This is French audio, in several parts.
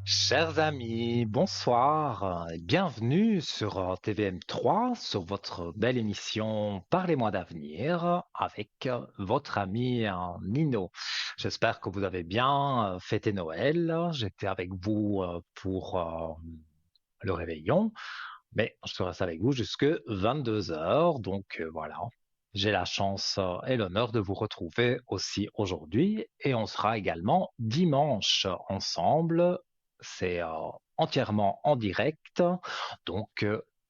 Chers amis, bonsoir et bienvenue sur TVM3, sur votre belle émission Parlez-moi d'avenir avec votre ami Nino. J'espère que vous avez bien fêté Noël. J'étais avec vous pour le réveillon, mais je reste avec vous jusque 22 heures. Donc voilà, j'ai la chance et l'honneur de vous retrouver aussi aujourd'hui et on sera également dimanche ensemble. C'est entièrement en direct. Donc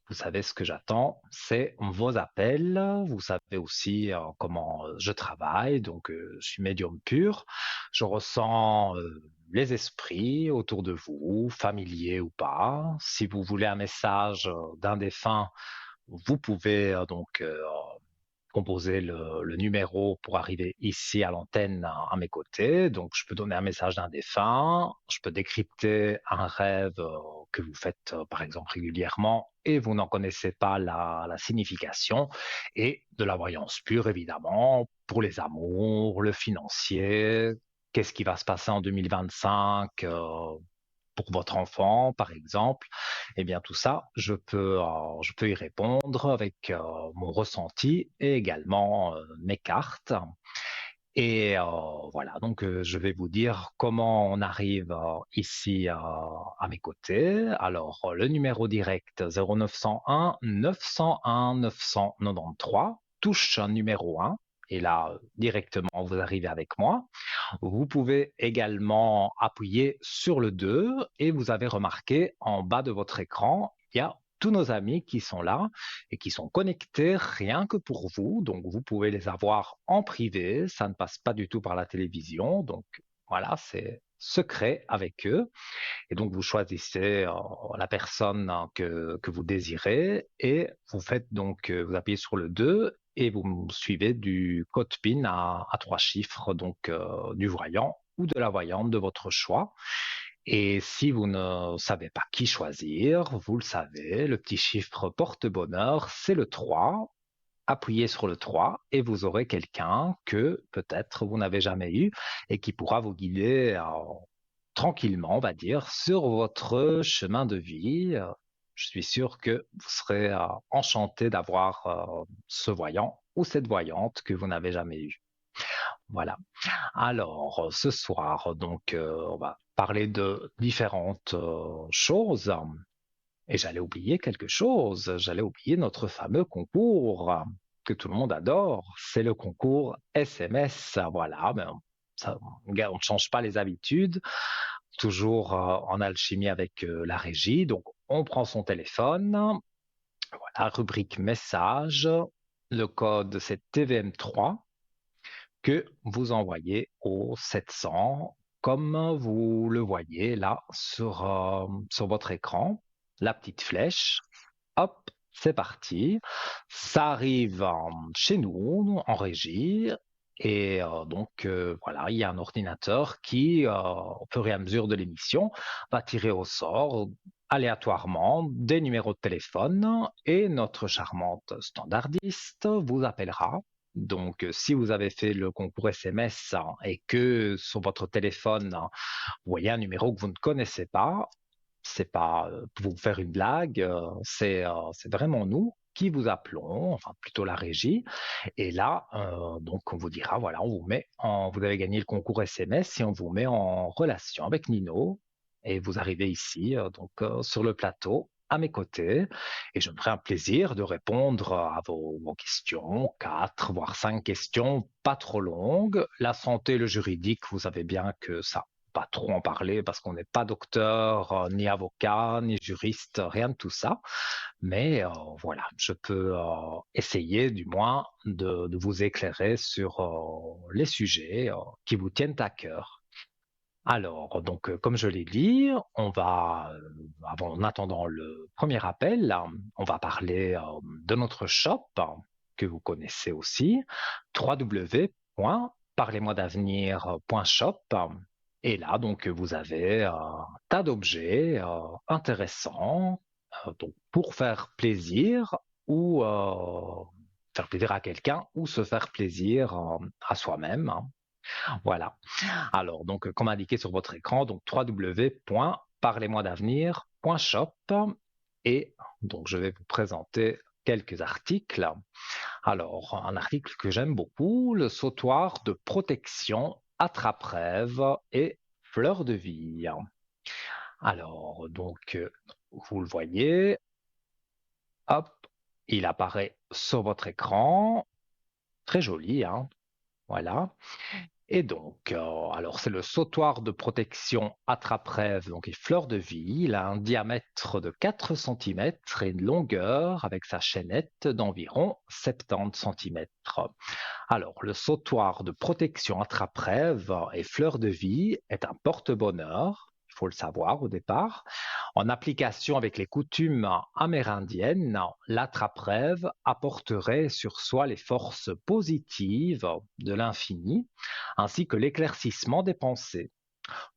vous savez ce que j'attends, c'est vos appels. Vous savez aussi comment je travaille. Donc je suis médium pur. Je ressens les esprits autour de vous, familiers ou pas. Si vous voulez un message d'un défunt, vous pouvez composer le numéro pour arriver ici à l'antenne à mes côtés. Donc, je peux donner un message d'un défunt, je peux décrypter un rêve que vous faites, par exemple, régulièrement et vous n'en connaissez pas la signification, et de la voyance pure, évidemment, pour les amours, le financier, qu'est-ce qui va se passer en 2025 pour votre enfant, par exemple. Eh bien, tout ça, je peux y répondre avec mon ressenti et également mes cartes. Et voilà, donc je vais vous dire comment on arrive ici à mes côtés. Alors, le numéro direct 0901 901 993, touche numéro 1. Et là, directement, vous arrivez avec moi. Vous pouvez également appuyer sur le 2 et vous avez remarqué en bas de votre écran, il y a tous nos amis qui sont là et qui sont connectés rien que pour vous. Donc, vous pouvez les avoir en privé. Ça ne passe pas du tout par la télévision. Donc, voilà, c'est secret avec eux. Et donc, vous choisissez la personne que vous désirez et vous faites donc, vous appuyez sur le 2 et vous me suivez du code PIN à 3 chiffres, donc du voyant ou de la voyante de votre choix. Et si vous ne savez pas qui choisir, vous le savez, le petit chiffre porte-bonheur, c'est le 3. Appuyez sur le 3 et vous aurez quelqu'un que peut-être vous n'avez jamais eu et qui pourra vous guider tranquillement, on va dire, sur votre chemin de vie. Je suis sûr que vous serez enchanté d'avoir ce voyant ou cette voyante que vous n'avez jamais eu. Voilà. Alors, ce soir, donc, on va parler de différentes choses. Et j'allais oublier quelque chose. J'allais oublier notre fameux concours que tout le monde adore. C'est le concours SMS. Voilà. Mais on ne change pas les habitudes. Toujours en alchimie avec la régie. Donc, on prend son téléphone. Voilà, rubrique message. Le code, c'est TVM3 que vous envoyez au 700, comme vous le voyez là sur votre écran, la petite flèche. Hop, c'est parti. Ça arrive chez nous, en régie. Et donc, voilà, il y a un ordinateur qui, au fur et à mesure de l'émission, va tirer au sort aléatoirement des numéros de téléphone et notre charmante standardiste vous appellera. Donc, si vous avez fait le concours SMS et que sur votre téléphone, vous voyez un numéro que vous ne connaissez pas, c'est pas pour vous faire une blague, c'est vraiment nous qui vous appelons, enfin plutôt la régie. Et là, donc on vous dira, voilà, vous avez gagné le concours SMS et on vous met en relation avec Nino. Et vous arrivez ici, sur le plateau, à mes côtés. Et je me ferai un plaisir de répondre à vos questions, 4 voire 5 questions, pas trop longues. La santé, le juridique, vous savez bien que ça pas trop en parler parce qu'on n'est pas docteur, ni avocat, ni juriste, rien de tout ça. Mais voilà, je peux essayer du moins de vous éclairer sur les sujets qui vous tiennent à cœur. Alors, donc, comme je l'ai dit, en attendant le premier appel, là, on va parler de notre shop que vous connaissez aussi, www.parlez-moi-d'avenir.shop. Et là, donc, vous avez un tas d'objets intéressants, donc, pour faire plaisir à quelqu'un ou se faire plaisir à soi-même, hein. Voilà. Alors, donc, comme indiqué sur votre écran, donc www.parlez-moi-d'avenir.shop et donc je vais vous présenter quelques articles. Alors, un article que j'aime beaucoup, le sautoir de protection attrape-rêve et fleur de vie. Alors, donc, vous le voyez, hop, il apparaît sur votre écran. Très joli, hein? Voilà. Et donc, alors c'est le sautoir de protection attrape-rêve, donc et fleur de vie. Il a un diamètre de 4 centimètres et une longueur avec sa chaînette d'environ 70 centimètres. Alors, le sautoir de protection attrape-rêve et fleur de vie est un porte-bonheur, il faut le savoir au départ. En application avec les coutumes amérindiennes, l'attrape-rêve apporterait sur soi les forces positives de l'infini, ainsi que l'éclaircissement des pensées.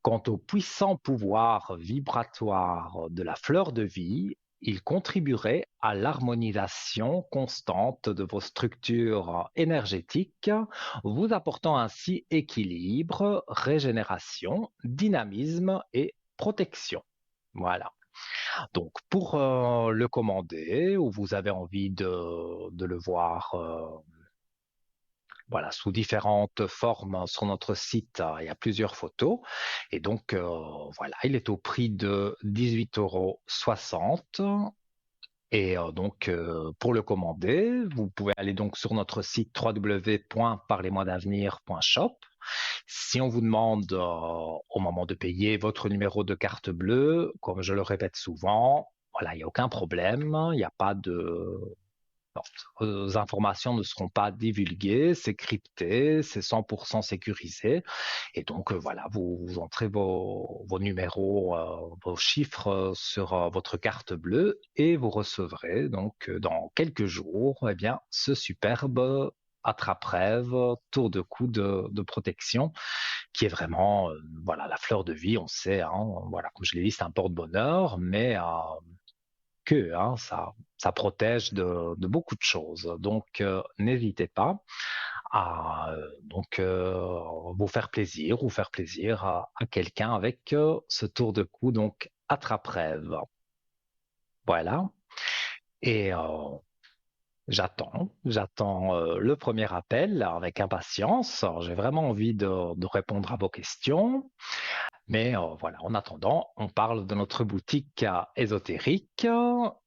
Quant au puissant pouvoir vibratoire de la fleur de vie, il contribuerait à l'harmonisation constante de vos structures énergétiques, vous apportant ainsi équilibre, régénération, dynamisme et protection. Voilà. Donc, pour le commander, ou vous avez envie de le voir voilà, sous différentes formes sur notre site, il y a plusieurs photos. Et donc, voilà, il est au prix de 18,60 €. Et donc, pour le commander, vous pouvez aller donc sur notre site www.parlez-moi-d'avenir.shop. Si on vous demande au moment de payer votre numéro de carte bleue, comme je le répète souvent, voilà, il n'y a aucun problème, il n'y a pas de, non, vos informations ne seront pas divulguées, c'est crypté, c'est 100% sécurisé. Et donc, voilà, vous entrez vos numéros, vos chiffres sur votre carte bleue et vous recevrez donc dans quelques jours eh bien, ce superbe attrape-rêve, tour de cou de protection qui est vraiment voilà, la fleur de vie, on sait, hein, voilà, comme je l'ai dit, c'est un porte-bonheur, mais que hein, ça protège de beaucoup de choses. Donc, n'hésitez pas à donc, vous faire plaisir ou faire plaisir à quelqu'un avec ce tour de cou donc attrape-rêve. Voilà. Et j'attends le premier appel avec impatience. J'ai vraiment envie de répondre à vos questions. Mais voilà, en attendant, on parle de notre boutique ésotérique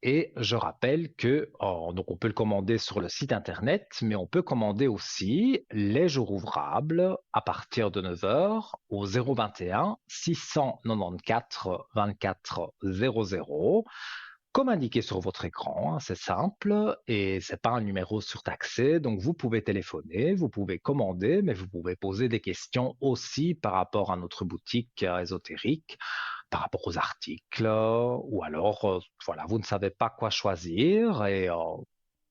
et je rappelle que donc on peut le commander sur le site internet, mais on peut commander aussi les jours ouvrables à partir de 9 heures au 021 694 24 00. Comme indiqué sur votre écran, hein, c'est simple et c'est pas un numéro surtaxé, donc vous pouvez téléphoner, vous pouvez commander, mais vous pouvez poser des questions aussi par rapport à notre boutique ésotérique, par rapport aux articles, ou alors voilà, vous ne savez pas quoi choisir et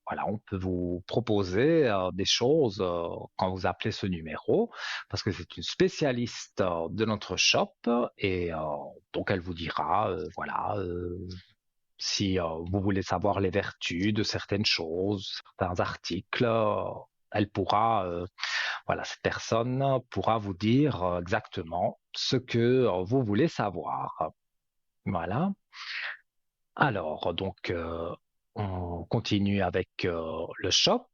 voilà, on peut vous proposer des choses quand vous appelez ce numéro, parce que c'est une spécialiste de notre shop et donc elle vous dira, voilà, si vous voulez savoir les vertus de certaines choses, certains articles, elle pourra, voilà, cette personne pourra vous dire exactement ce que vous voulez savoir. Voilà. Alors, donc, on continue avec le shop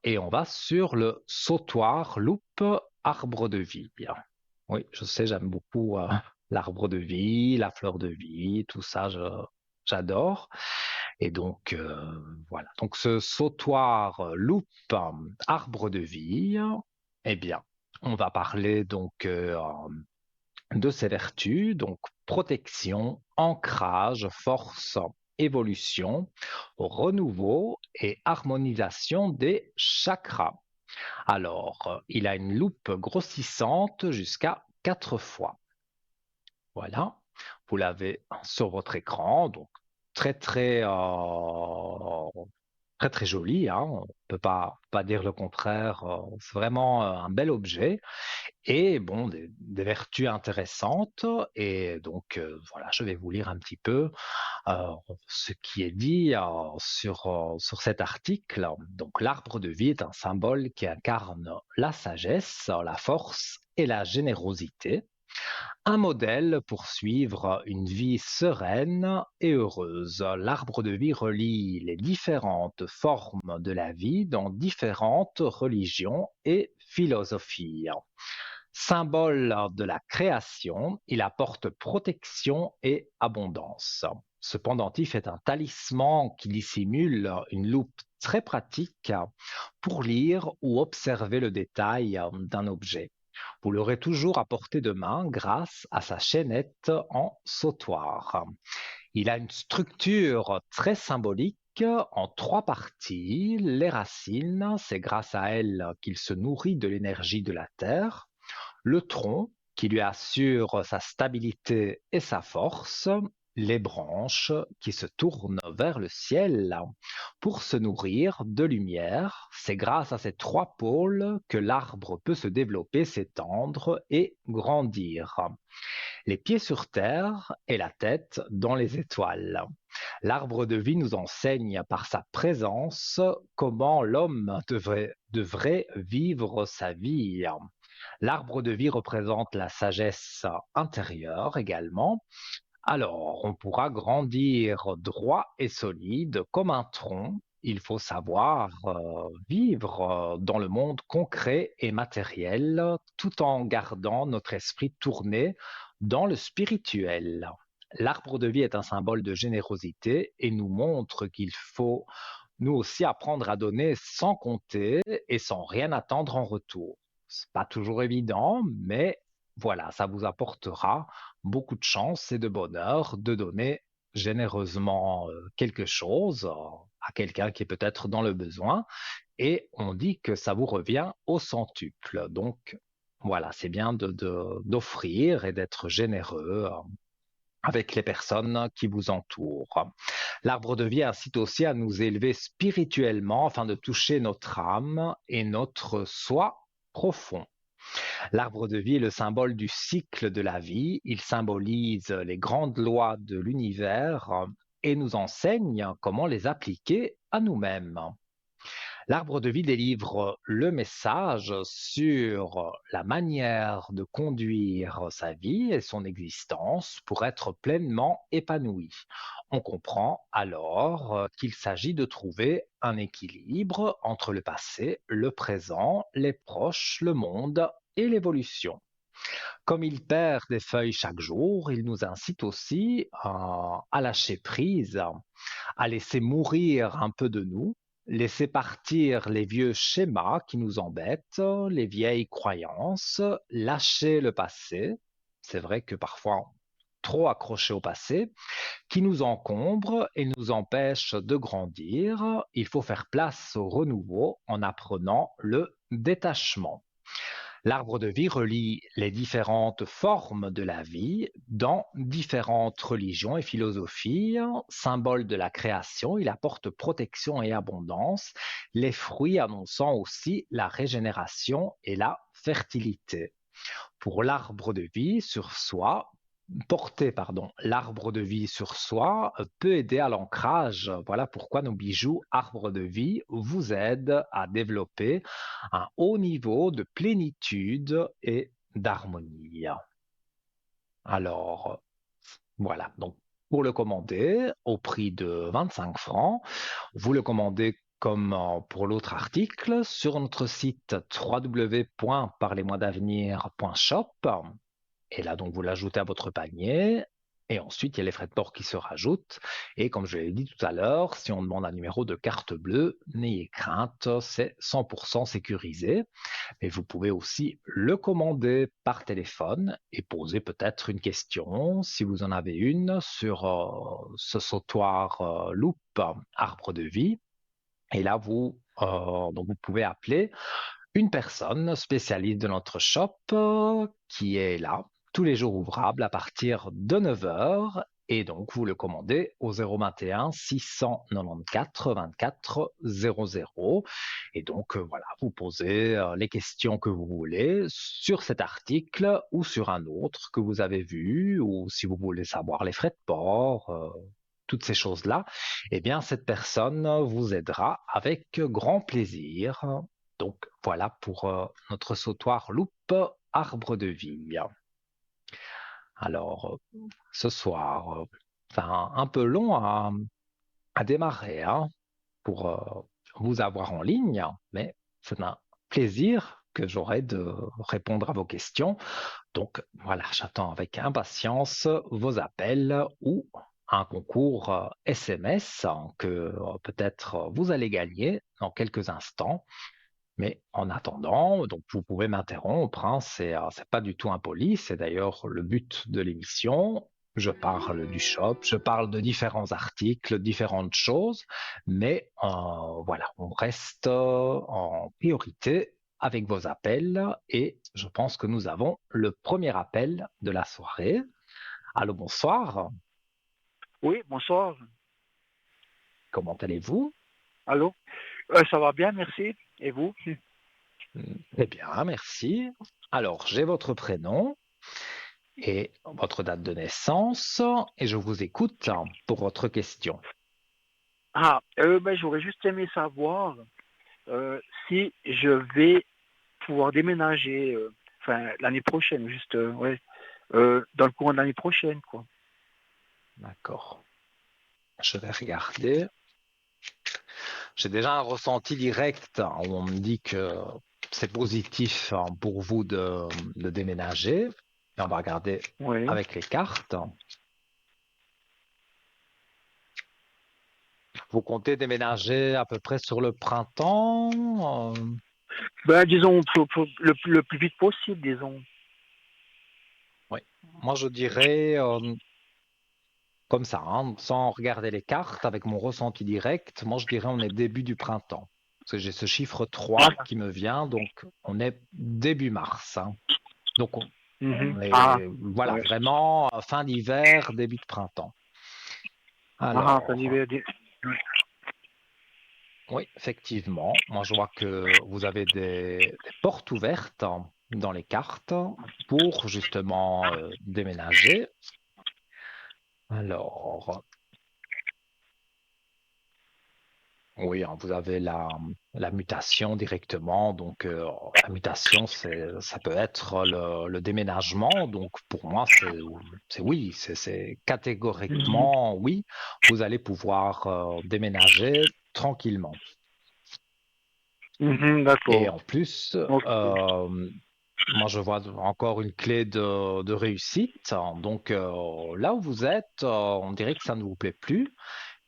et on va sur le sautoir loupe arbre de vie. Oui, je sais, j'aime beaucoup l'arbre de vie, la fleur de vie, tout ça, j'adore. Et donc, voilà. Donc, ce sautoir loupe arbre de vie, eh bien, on va parler donc de ses vertus, donc protection, ancrage, force, évolution, renouveau et harmonisation des chakras. Alors, il a une loupe grossissante jusqu'à 4 fois. Voilà, vous l'avez sur votre écran, donc très très très très joli, hein, on peut pas dire le contraire, c'est vraiment un bel objet et bon des vertus intéressantes et donc voilà, je vais vous lire un petit peu ce qui est dit sur cet article. Donc l'arbre de vie est un symbole qui incarne la sagesse, la force et la générosité. Un modèle pour suivre une vie sereine et heureuse. L'arbre de vie relie les différentes formes de la vie dans différentes religions et philosophies. Symbole de la création, il apporte protection et abondance. Ce pendentif est un talisman qui dissimule une loupe très pratique pour lire ou observer le détail d'un objet. Vous l'aurez toujours à portée de main grâce à sa chaînette en sautoir. Il a une structure très symbolique en trois parties. Les racines, c'est grâce à elles qu'il se nourrit de l'énergie de la terre. Le tronc, qui lui assure sa stabilité et sa force. Les branches qui se tournent vers le ciel pour se nourrir de lumière. C'est grâce à ces trois pôles que l'arbre peut se développer, s'étendre et grandir. Les pieds sur terre et la tête dans les étoiles. L'arbre de vie nous enseigne par sa présence comment l'homme devrait vivre sa vie. L'arbre de vie représente la sagesse intérieure également. Alors, on pourra grandir droit et solide comme un tronc. Il faut savoir vivre dans le monde concret et matériel tout en gardant notre esprit tourné dans le spirituel. L'arbre de vie est un symbole de générosité et nous montre qu'il faut nous aussi apprendre à donner sans compter et sans rien attendre en retour. C'est pas toujours évident, mais voilà, ça vous apportera beaucoup de chance et de bonheur de donner généreusement quelque chose à quelqu'un qui est peut-être dans le besoin. Et on dit que ça vous revient au centuple. Donc voilà, c'est bien d'offrir et d'être généreux avec les personnes qui vous entourent. L'arbre de vie incite aussi à nous élever spirituellement afin de toucher notre âme et notre soi profond. L'arbre de vie est le symbole du cycle de la vie. Il symbolise les grandes lois de l'univers et nous enseigne comment les appliquer à nous-mêmes. L'arbre de vie délivre le message sur la manière de conduire sa vie et son existence pour être pleinement épanoui. On comprend alors qu'il s'agit de trouver un équilibre entre le passé, le présent, les proches, le monde et l'évolution. Comme il perd des feuilles chaque jour, il nous incite aussi à lâcher prise, à laisser mourir un peu de nous, laisser partir les vieux schémas qui nous embêtent, les vieilles croyances, lâcher le passé. C'est vrai que parfois, trop accroché au passé, qui nous encombre et nous empêche de grandir. Il faut faire place au renouveau en apprenant le détachement. L'arbre de vie relie les différentes formes de la vie dans différentes religions et philosophies. Symbole de la création, il apporte protection et abondance, les fruits annonçant aussi la régénération et la fertilité. Pour l'arbre de vie sur soi, porter l'arbre de vie sur soi peut aider à l'ancrage. Voilà pourquoi nos bijoux arbre de vie vous aident à développer un haut niveau de plénitude et d'harmonie. Alors, voilà. Donc, pour le commander au prix de 25 francs, vous le commandez comme pour l'autre article sur notre site www.parlez-moi-d'avenir.shop. Et là, donc, vous l'ajoutez à votre panier. Et ensuite, il y a les frais de port qui se rajoutent. Et comme je l'ai dit tout à l'heure, si on demande un numéro de carte bleue, n'ayez crainte, c'est 100% sécurisé. Mais vous pouvez aussi le commander par téléphone et poser peut-être une question, si vous en avez une, sur ce sautoir loupe arbre de vie. Et là, donc vous pouvez appeler une personne spécialiste de notre shop qui est là tous les jours ouvrables à partir de 9 heures. Et donc, vous le commandez au 021 694 24 00. Et donc, voilà, vous posez les questions que vous voulez sur cet article ou sur un autre que vous avez vu, ou si vous voulez savoir les frais de port, toutes ces choses-là, eh bien, cette personne vous aidera avec grand plaisir. Donc voilà pour notre sautoir loupe arbre de vie. Alors, ce soir, c'est un peu long à démarrer, hein, pour vous avoir en ligne, mais c'est un plaisir que j'aurai de répondre à vos questions. Donc voilà, j'attends avec impatience vos appels ou un concours SMS que peut-être vous allez gagner dans quelques instants. Mais en attendant, donc vous pouvez m'interrompre, hein, c'est pas du tout impoli, c'est d'ailleurs le but de l'émission. Je parle du shop, je parle de différents articles, différentes choses, mais voilà, on reste en priorité avec vos appels et je pense que nous avons le premier appel de la soirée. Allô, bonsoir, Oui, bonsoir. comment allez-vous? Allô? Ça va bien, merci. Et vous? Très bien, merci. Alors, j'ai votre prénom et votre date de naissance et je vous écoute pour votre question. J'aurais juste aimé savoir euh, si je vais pouvoir déménager, enfin, l'année prochaine, juste, ouais, dans le courant de l'année prochaine, quoi. D'accord. Je vais regarder. J'ai déjà un ressenti direct où on me dit que c'est positif pour vous de déménager. Et on va regarder Oui. avec les cartes. Vous comptez déménager à peu près sur le printemps? Ben, disons, le plus vite possible, disons. Oui. Moi, je dirais comme ça, hein, sans regarder les cartes, avec mon ressenti direct, moi je dirais on est début du printemps. Parce que j'ai ce chiffre 3 Ah, qui me vient, donc on est début mars, hein. Donc mhm. on Ah, est voilà, ouais. vraiment fin d'hiver, début de printemps. Ça dit, Alors, ouais. oui, effectivement, moi je vois que vous avez des portes ouvertes dans les cartes pour justement déménager. Alors, oui, hein, vous avez la mutation directement. Donc, la mutation, ça peut être le déménagement. Donc, pour moi, c'est oui, c'est Mhm. catégoriquement oui. Vous allez pouvoir déménager tranquillement. Mhm, Et d'accord. en plus, Ok. moi, je vois encore une clé de réussite. Donc, là où vous êtes, on dirait que ça ne vous plaît plus.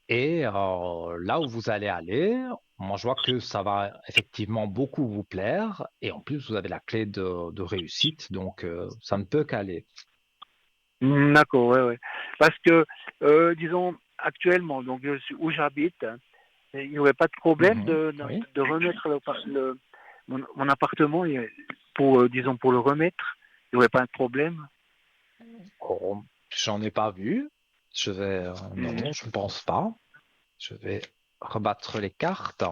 Et là où vous allez aller, moi je vois que ça va effectivement beaucoup vous plaire. Et en plus, vous avez la clé de réussite, donc ça ne peut qu'aller. D'accord, ouais, ouais. Parce que, disons, actuellement, donc où j'habite, hein, il n'y aurait pas de problème Mhm, oui. de remettre mon appartement pour, disons, pour le remettre. Il n'y aurait pas de problème. Oh, j'en ai pas vu. Je vais, Mhm. non, je ne pense pas. Je vais rebattre les cartes.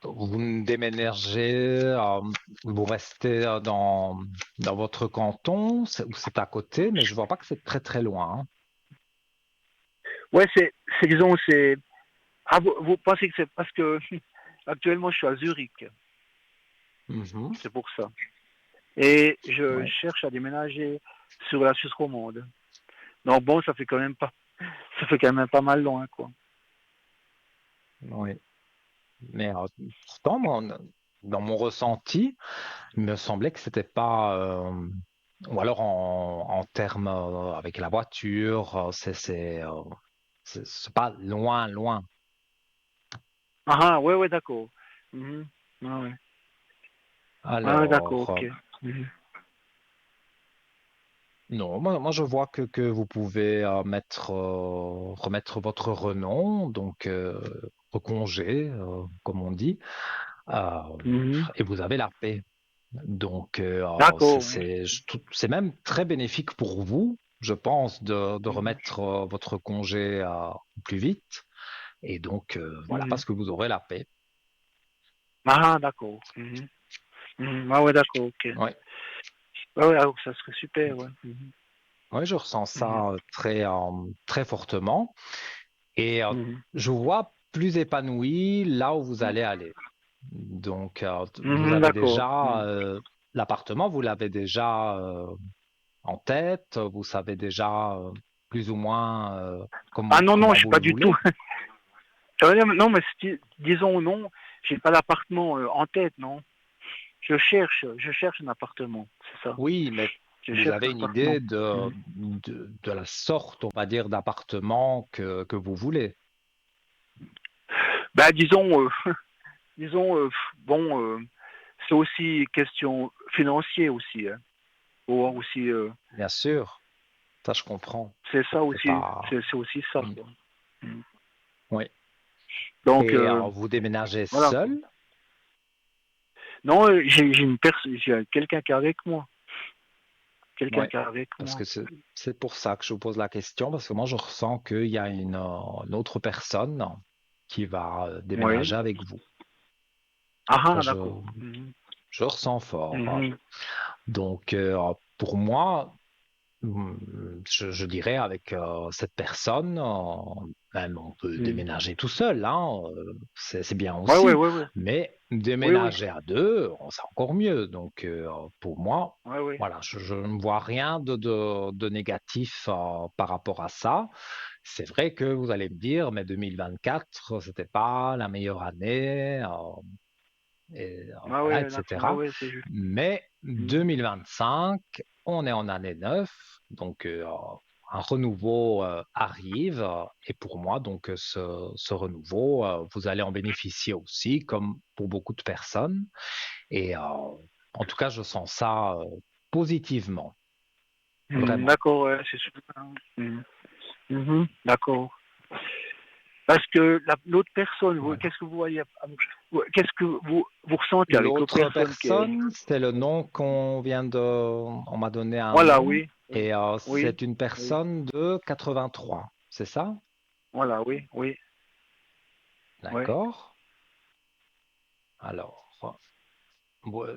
Vous ne déménagez, vous restez dans votre canton, ou c'est à côté, mais je vois pas que c'est très très loin, hein. Ouais, disons, c'est. Ah, vous pensez que c'est parce que actuellement je suis à Zurich, Mhm, c'est pour ça. Et je oui, cherche à déménager sur la Suisse romande. Donc bon, ça fait quand même pas mal loin, quoi. oui. Mais pourtant, moi, dans mon ressenti, il me semblait que c'était pas, ou alors en termes avec la voiture, c'est pas loin, loin. Ouais, ouais, d'accord. Mhm. Ouais. Ouais, d'accord, Alors, ok. Mhm. non, moi je vois que vous pouvez remettre votre renom, donc recongé, comme on dit, euh, Mhm. et vous avez la paix. Donc, D'accord. c'est même très bénéfique pour vous, je pense, de Mhm. remettre votre congé plus vite. Et donc, voilà, Mhm. parce que vous aurez la paix. D'accord. Mhm. Mhm. Ah ouais, d'accord, ok. Oui, Ouais, ouais, alors ça serait super, ouais. Mhm. oui, je ressens Mhm. ça très fortement. Et Mhm. je vous vois plus épanoui là où vous allez aller. Donc, vous Mhm, avez d'accord. déjà Mhm. l'appartement, vous l'avez déjà en tête? Vous savez déjà plus ou moins Ah non, non, comment je suis vous pas le du tout. voulez? Non, mais disons non, j'ai pas l'appartement en tête, non. Je cherche un appartement, c'est ça. Oui, mais Je vous cherche avez un une appartement. idée Mhm. de la sorte, on va dire, d'appartement que vous voulez. Ben, disons, bon, c'est aussi question financière aussi, hein. Faut voir aussi, Bien sûr, ça je comprends. c'est ça C'est aussi, pas. c'est aussi ça, Mm, quoi. Mhm. oui. Donc, Et vous déménagez voilà, quoi. seul? Non, j'ai une personne, j'ai quelqu'un qui est avec moi. Oui. Quelqu'un qui est avec Parce moi. que c'est pour ça que je vous pose la question, parce que moi je ressens qu'il y a une autre personne qui va Oui. déménager avec vous. Ah, Ça, ah, d'accord. Mhm. je ressens fort. Mhm. Donc, pour moi, je dirais avec cette personne, même on peut Mhm. déménager tout seul, hein, c'est bien Ouais, ouais, aussi, ouais, ouais. mais Oui, oui. déménager à deux, c'est encore mieux. Donc, pour moi, Ouais, ouais. voilà, je ne vois rien de négatif par rapport à ça. C'est vrai que vous allez me dire, mais 2024, c'était pas la meilleure année. Ah Voilà, ouais, ah etc. ouais, c'est juste. Mais Mhm. 2025, on est en année 9, donc un renouveau arrive, et pour moi, donc ce renouveau, vous allez en bénéficier aussi, comme pour beaucoup de personnes, et en tout cas, je sens ça positivement, Mhm. vraiment. D'accord, ouais, c'est super. Mhm. Mhm. D'accord. Parce que l'autre personne, Voilà. qu'est-ce que vous voyez, qu'est-ce que vous ressentez avec l'autre L'autre personne qui est... personne, c'est le nom on m'a donné un Voilà, nom, oui, oui, et oui, c'est une oui. personne de 83, c'est ça? Voilà, oui, oui, oui. D'accord. Alors,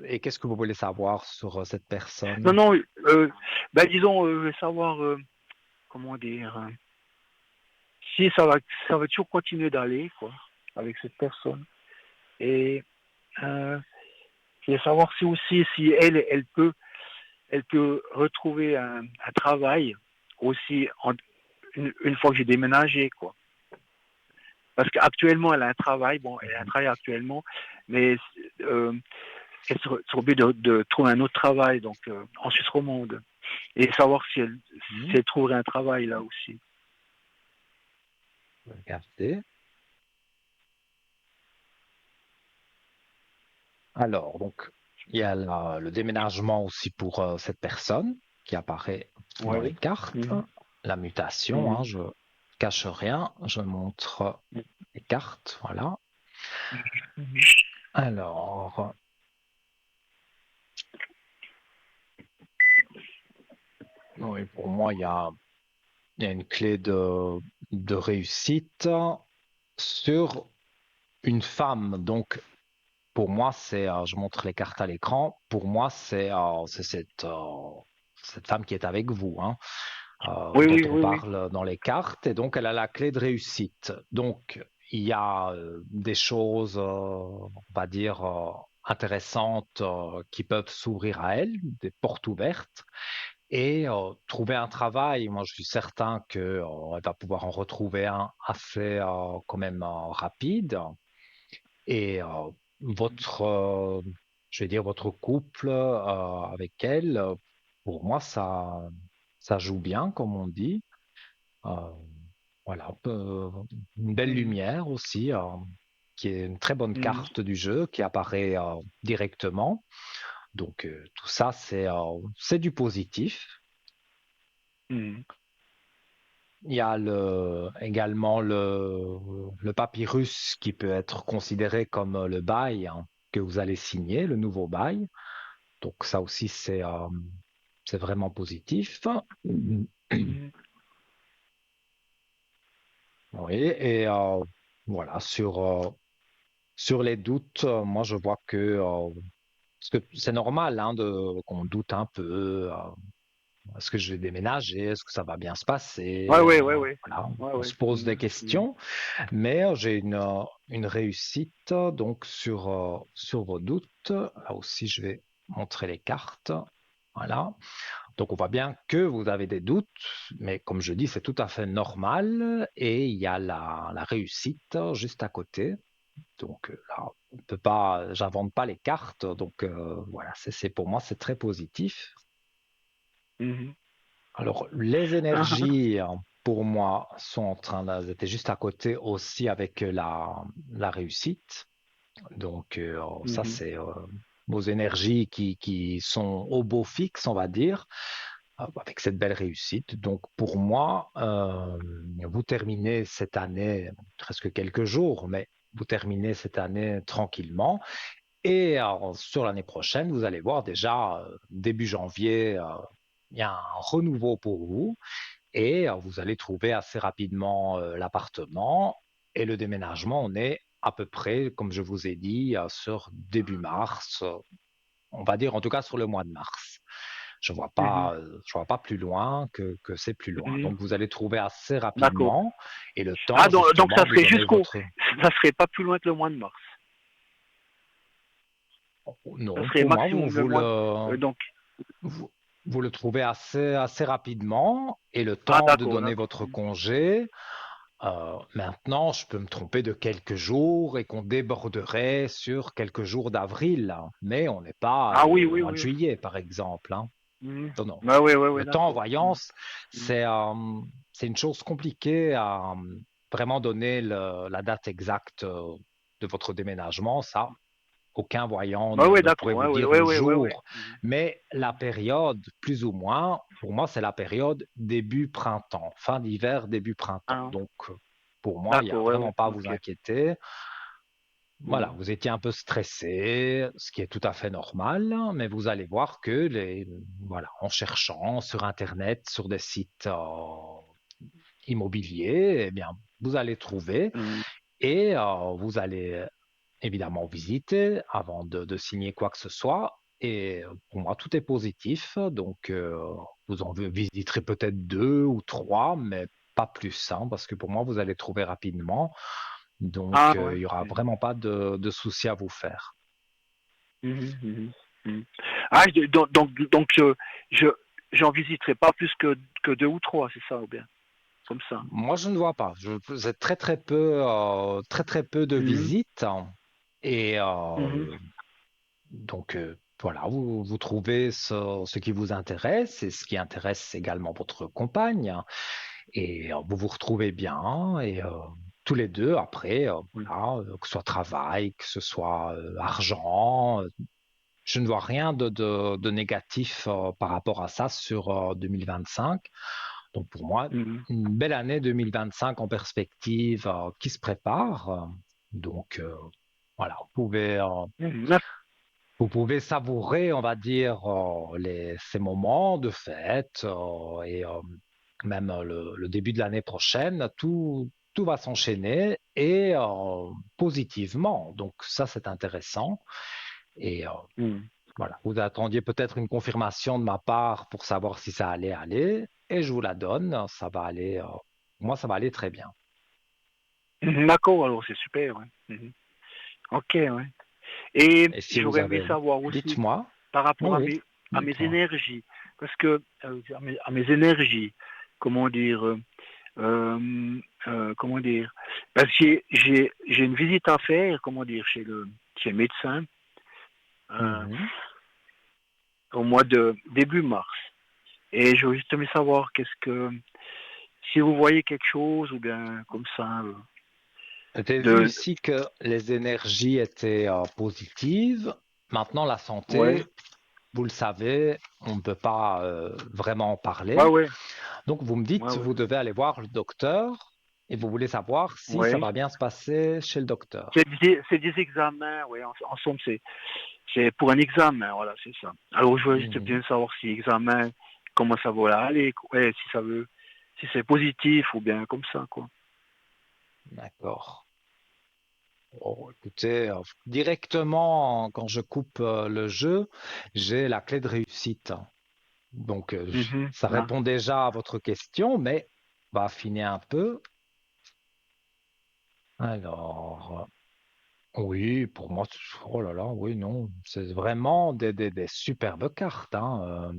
et qu'est-ce que vous voulez savoir sur cette Non, personne? non, ben disons, je veux savoir, comment dire, si ça va toujours continuer d'aller, quoi, avec cette personne. Et euh, je veux savoir si aussi, si elle peut retrouver un travail aussi une fois que j'ai déménagé, quoi. Parce qu'actuellement, elle a un travail, bon, elle a un Mhm. travail actuellement, mais euh, elle serait obligée de trouver un autre travail, donc en Suisse romande. Et savoir si Mhm. elle trouverait un travail là aussi. Regardez. Alors, donc, il y a le déménagement aussi pour cette personne qui apparaît dans les Oui. cartes. Mhm. La mutation, hein, Mhm. je cache rien, je montre les cartes, voilà. Mhm. Alors, oui, pour moi, il y a une clé de réussite sur une femme. Donc, pour moi, je montre les cartes à l'écran. Pour moi, c'est cette femme qui est avec vous, hein, Oui, dont oui, on oui, oui. parle dans les cartes. Et donc, elle a la clé de réussite. Donc, il y a des choses, on va dire, intéressantes qui peuvent s'ouvrir à elle, des portes ouvertes. Et trouver un travail, moi je suis certain qu'elle va pouvoir en retrouver un assez quand même rapide. Et je vais dire, votre couple avec elle, pour moi, ça joue bien, comme on dit. Euh, voilà, une belle Mhm. lumière aussi, qui est une très bonne Mhm. carte du jeu qui apparaît directement. Donc tout ça, c'est du positif. Mhm. Il y a également le papyrus qui peut être considéré comme le bail, hein, que vous allez signer, le nouveau bail. Donc ça aussi, c'est vraiment positif. Mhm. Oui, et voilà, sur les doutes, moi je vois parce que c'est normal hein, qu'on doute un peu. Est-ce que je vais déménager? Est-ce que ça va bien se passer? Ouais, ouais, ouais, ouais. Voilà, Ouais, on ouais. se pose des Mhm. Mhm. questions. Mais j'ai une réussite donc sur vos doutes. Là aussi, je vais montrer les cartes. Voilà. Donc on voit bien que vous avez des doutes, mais comme je dis, c'est tout à fait normal et il y a la réussite juste à côté. Donc là, on peut pas, j'invente pas les cartes. Donc voilà, pour moi, c'est très positif. Mhm. Alors les Ah, ah, énergies, pour moi, sont en train d'être juste à côté aussi avec la réussite. Donc ça, mhm. c'est vos énergies qui sont au beau fixe, on va dire, avec cette belle réussite. Donc pour moi, vous terminez cette année, presque quelques jours, mais vous terminez cette année tranquillement. Et sur l'année prochaine, vous allez voir déjà, début janvier, il y a un renouveau pour vous et vous allez trouver assez rapidement l'appartement et le déménagement. On est à peu près, comme je vous ai dit, sur début mars, on va dire en tout cas sur le mois de mars. Mhm. Je vois pas plus loin que c'est plus loin. Mhm. Donc vous allez trouver assez D'accord. rapidement et le Ah, temps donc justement ça de vous serait donner jusqu'au, votre... ça serait pas plus loin que le mois de mars. Ça Non, serait pour moi, maximum le mois. Donc, vous, vous le trouvez assez rapidement et le ah, temps de d'accord, donner d'accord. votre congé. Maintenant, je peux me tromper de quelques jours et qu'on déborderait sur quelques jours d'avril, hein. Mais on n'est pas Ah oui, au oui, mois de oui. juillet, par exemple, hein. Mhm. Non, non. Ah oui, oui, Le oui, temps en d'accord. Mhm. voyance, Mhm. c'est une chose compliquée à vraiment donner la date exacte de votre déménagement. Ça, aucun voyant Ah oui, ne pourrait d'accord. vous Ouais, ouais, dire ouais, le ouais, ouais, ouais. jour, Mhm. mais la période, plus ou moins, pour moi, c'est la période début printemps, fin d'hiver, début printemps. Ah, Donc, pour moi, il n'y a d'accord, ouais, vraiment ouais. pas à vous Ok. inquiéter. Voilà, Mhm. vous étiez un peu stressé, ce qui est tout à fait normal, mais vous allez voir que voilà, en cherchant sur Internet, sur des sites immobiliers, eh bien, vous allez trouver Mhm. et vous allez évidemment visiter avant de signer quoi que ce soit. Et pour moi, tout est positif. Donc, vous en visiterez peut-être deux ou trois, mais pas plus, hein, parce que pour moi, vous allez trouver rapidement. Ah Donc, ouais. il n'y aura Mhm. vraiment pas de souci à vous faire. Mhm, mhm, mhm. Ah, je, j'en visiterai pas plus que deux ou trois, c'est ça, ou bien, comme ça. Moi, je ne vois pas. Je faisais très peu de Mhm, visites. Et mhm, donc, voilà, vous trouvez ce qui vous intéresse et ce qui intéresse également votre compagne. Et vous vous retrouvez bien. Et tous les deux, après, mhm. voilà, que ce soit travail, que ce soit argent, je ne vois rien de négatif par rapport à ça sur 2025. Donc, pour moi, Mhm. une belle année 2025 en perspective qui se prépare. Donc, voilà, Mhm. vous pouvez savourer, on va dire, ces moments de fête et même le début de l'année prochaine, tout va s'enchaîner et positivement. Donc ça, c'est intéressant. Et Mhm. voilà, vous attendiez peut-être une confirmation de ma part pour savoir si ça allait aller, et je vous la donne. Ça va aller, moi, ça va aller très bien. Mhm. D'accord, alors c'est super, ouais. Mhm. Ok, ouais. Et Et si vous j'aurais aimé avez, savoir aussi dites-moi. par rapport Oui, oui, à mes dites-moi. énergies, parce que à mes énergies, comment dire, comment dire, parce que j'ai une visite à faire, comment dire, chez le médecin euh, Mhm. au mois de début mars. Et je veux juste aimé savoir qu'est-ce que si vous voyez quelque chose ou bien comme ça J'ai vu de ici que les énergies étaient positives. Maintenant, la ouais santé, vous le savez, on ne peut pas vraiment en ouais parler. ouais Donc, vous me ouais dites, ouais vous devez aller voir le docteur et vous voulez savoir si ça ouais va bien se passer chez le docteur. c'est des examens ouais en somme c'est pour un examen voilà c'est ça. Alors je veux juste Mhm. bien savoir si examen comment ça va aller ouais, si ça veut si c'est positif ou bien comme ça quoi. D'accord. Oh, écoutez, directement, quand je coupe le jeu, j'ai la clé de réussite. Donc, Mhm. ça Ah. répond déjà à votre question, mais on va affiner un peu. Alors, Oui, pour moi, oh là là, oui, non, c'est vraiment des superbes cartes, hein.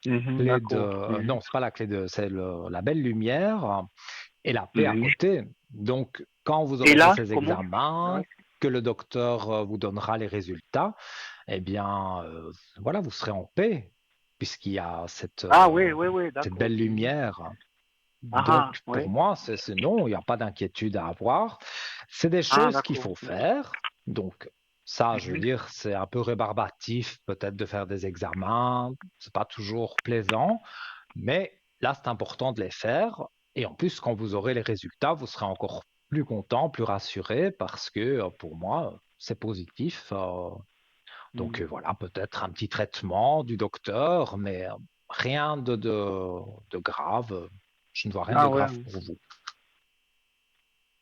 Mhm, Clé d'accord. de, Mhm, non, c'est pas la clé de, c'est la belle lumière et la paix à mhm. côté. Donc, quand vous Et aurez fait là, ces comment? examens, Ouais. que le docteur vous donnera les résultats, eh bien, voilà, vous serez en paix, puisqu'il y a Ah oui, oui, oui, cette d'accord. belle Mhm. lumière. Ah ah, Donc, pour oui. moi, non, il n'y a pas d'inquiétude à avoir. C'est des Ah choses qu'il d'accord. faut faire. Donc, ça, je veux Mhm. dire, c'est un peu rébarbatif, peut-être de faire des examens. C'est pas toujours plaisant, mais là, c'est important de les faire. Et en plus, quand vous aurez les résultats, vous serez encore plus content, plus rassuré, parce que pour moi, c'est positif. Donc Mhm. voilà, peut-être un petit traitement du docteur, mais rien de grave. Je ne vois rien de Ah ouais. grave pour vous.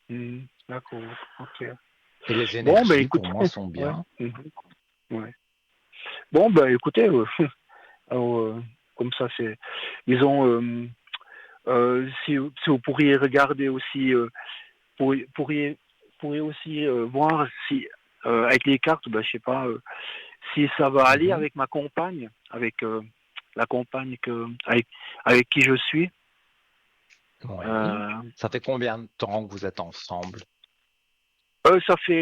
Mhm. D'accord. Ok. Et les Bon, ben énergies, écoute. pour moi, sont Ouais. bien. Mhm. Ouais. Bon, ben écoutez, alors, comme ça, c'est, disons, si vous pourriez regarder aussi, pourriez, pourriez aussi voir si, avec les cartes, ben, je sais pas, si ça va aller Mhm. avec ma compagne, avec la compagne avec qui je suis. Oui. Euh, Ça fait combien de temps que vous êtes ensemble?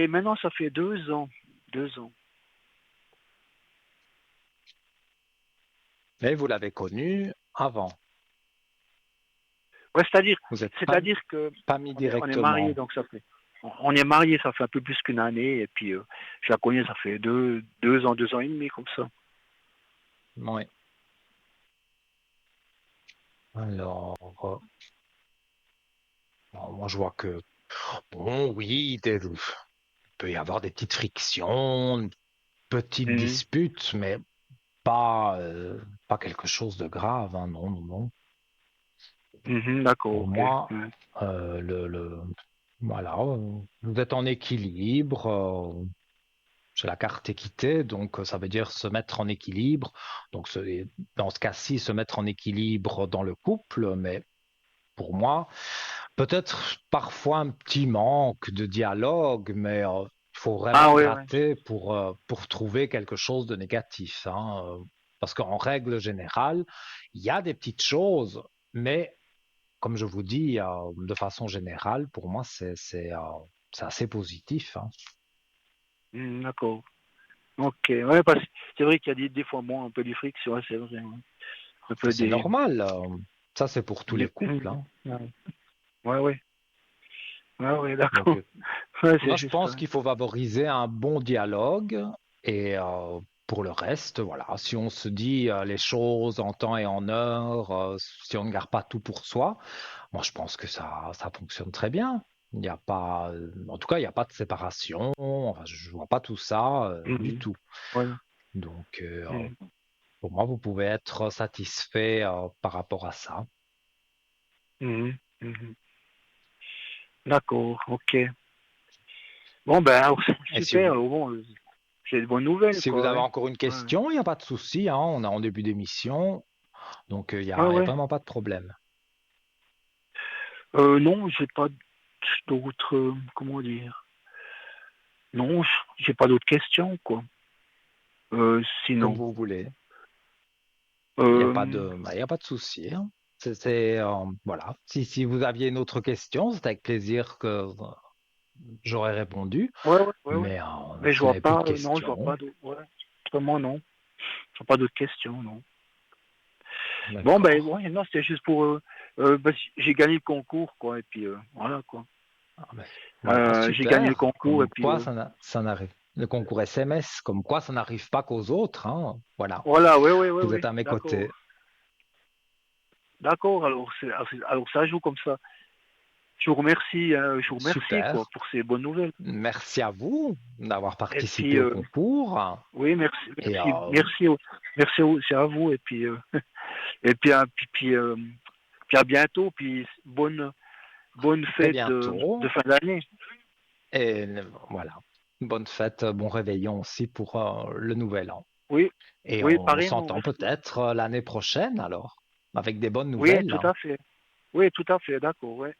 maintenant, ça fait 2 ans. 2 ans. Mais vous l'avez connu avant. Ouais, Vous n'êtes c'est-à-dire que pas mis on est mariés, directement. donc on est mariés, ça fait un peu plus qu'une année, et puis je la connais, ça fait 2 ans, 2 ans et demi, comme ça. Oui. Alors, bon, moi, je vois que, bon, oui, il peut y avoir des petites frictions, une petite Mhm. dispute, mais pas quelque chose de grave, hein, non, non, non. Mhm, d'accord, Pour ok. moi, Ouais. voilà, vous êtes en équilibre. J'ai la carte équité, donc ça veut dire se mettre en équilibre. Donc, dans ce cas-ci, se mettre en équilibre dans le couple, mais pour moi, peut-être parfois un petit manque de dialogue, mais il faut Ah vraiment ouais, ouais. gratter pour trouver quelque chose de négatif, hein, parce qu'en règle générale, il y a des petites choses, mais comme je vous dis, de façon générale, pour moi, c'est assez positif, hein. Mhm, d'accord. Ok, ouais, parce que c'est vrai qu'il y a des fois, bon, un peu de friction, ouais, c'est vrai. Ouais. Un Mais peu c'est des. normal, ça c'est pour tous les couples, Mhm. hein. Ouais, ouais, ouais, ouais, ouais, Donc, d'accord. Ouais, c'est moi, je juste. pense Ouais. qu'il faut favoriser un bon dialogue et pour le reste, voilà, si on se dit les choses en temps et en heure, si on ne garde pas tout pour soi, moi, je pense que ça fonctionne très bien. Il n'y a pas, en tout cas, il n'y a pas de séparation. Enfin, je vois pas tout ça du Mhm. tout. Ouais. Donc, Mhm. pour moi, vous pouvez être satisfait par rapport à ça. Mhm. Mhm. D'accord, ok. Bon, ben, alors, Et si super, vous, alors, bon, j'ai de bonnes nouvelles, si vous quoi, avez ouais. encore une Ouais, question, il n'y a pas de souci, hein, on est en début d'émission, donc ouais. il y a Ouais. vraiment pas de problème. Non, j'ai pas d'autres, comment dire, non, j'ai pas d'autres questions, quoi. Comme Sinon, vous voulez. Il n'y a pas euh, de, bah, il y a pas de souci, hein. Voilà. Si vous aviez une autre question, c'est avec plaisir que j'aurais répondu. ouais, ouais, ouais, ouais. Mais Mais je si vous vois n'avez plus de pas, non, je vois questions, pas d'autres, ouais. Vraiment, non. Je vois pas d'autres questions, non. Bon, ben, d'accord. ouais, non, c'était juste pour, j'ai gagné le concours, quoi, et puis, voilà, quoi. Ah, ben, voilà, J'ai gagné le super. concours, et Comme puis, quoi, ça n'arrive. Le concours SMS, comme quoi ça n'arrive pas qu'aux autres, hein. Voilà. voilà, ouais, ouais, ouais, Vous êtes ouais, à mes d'accord. côtés. D'accord, alors ça joue comme ça. Je vous remercie Super. quoi pour ces bonnes nouvelles. Merci à vous d'avoir Et participé puis au concours. oui, merci, Et merci aussi à vous et puis et puis puis à bientôt puis bonne très fête de bientôt. fin d'année. Et voilà. Bonne fête, bon réveillon aussi pour le nouvel an. Oui, Et oui, on pareillement s'entend aussi. peut-être l'année prochaine alors, avec des bonnes Oui, nouvelles. tout à fait. Oui, tout à fait, d'accord, ouais.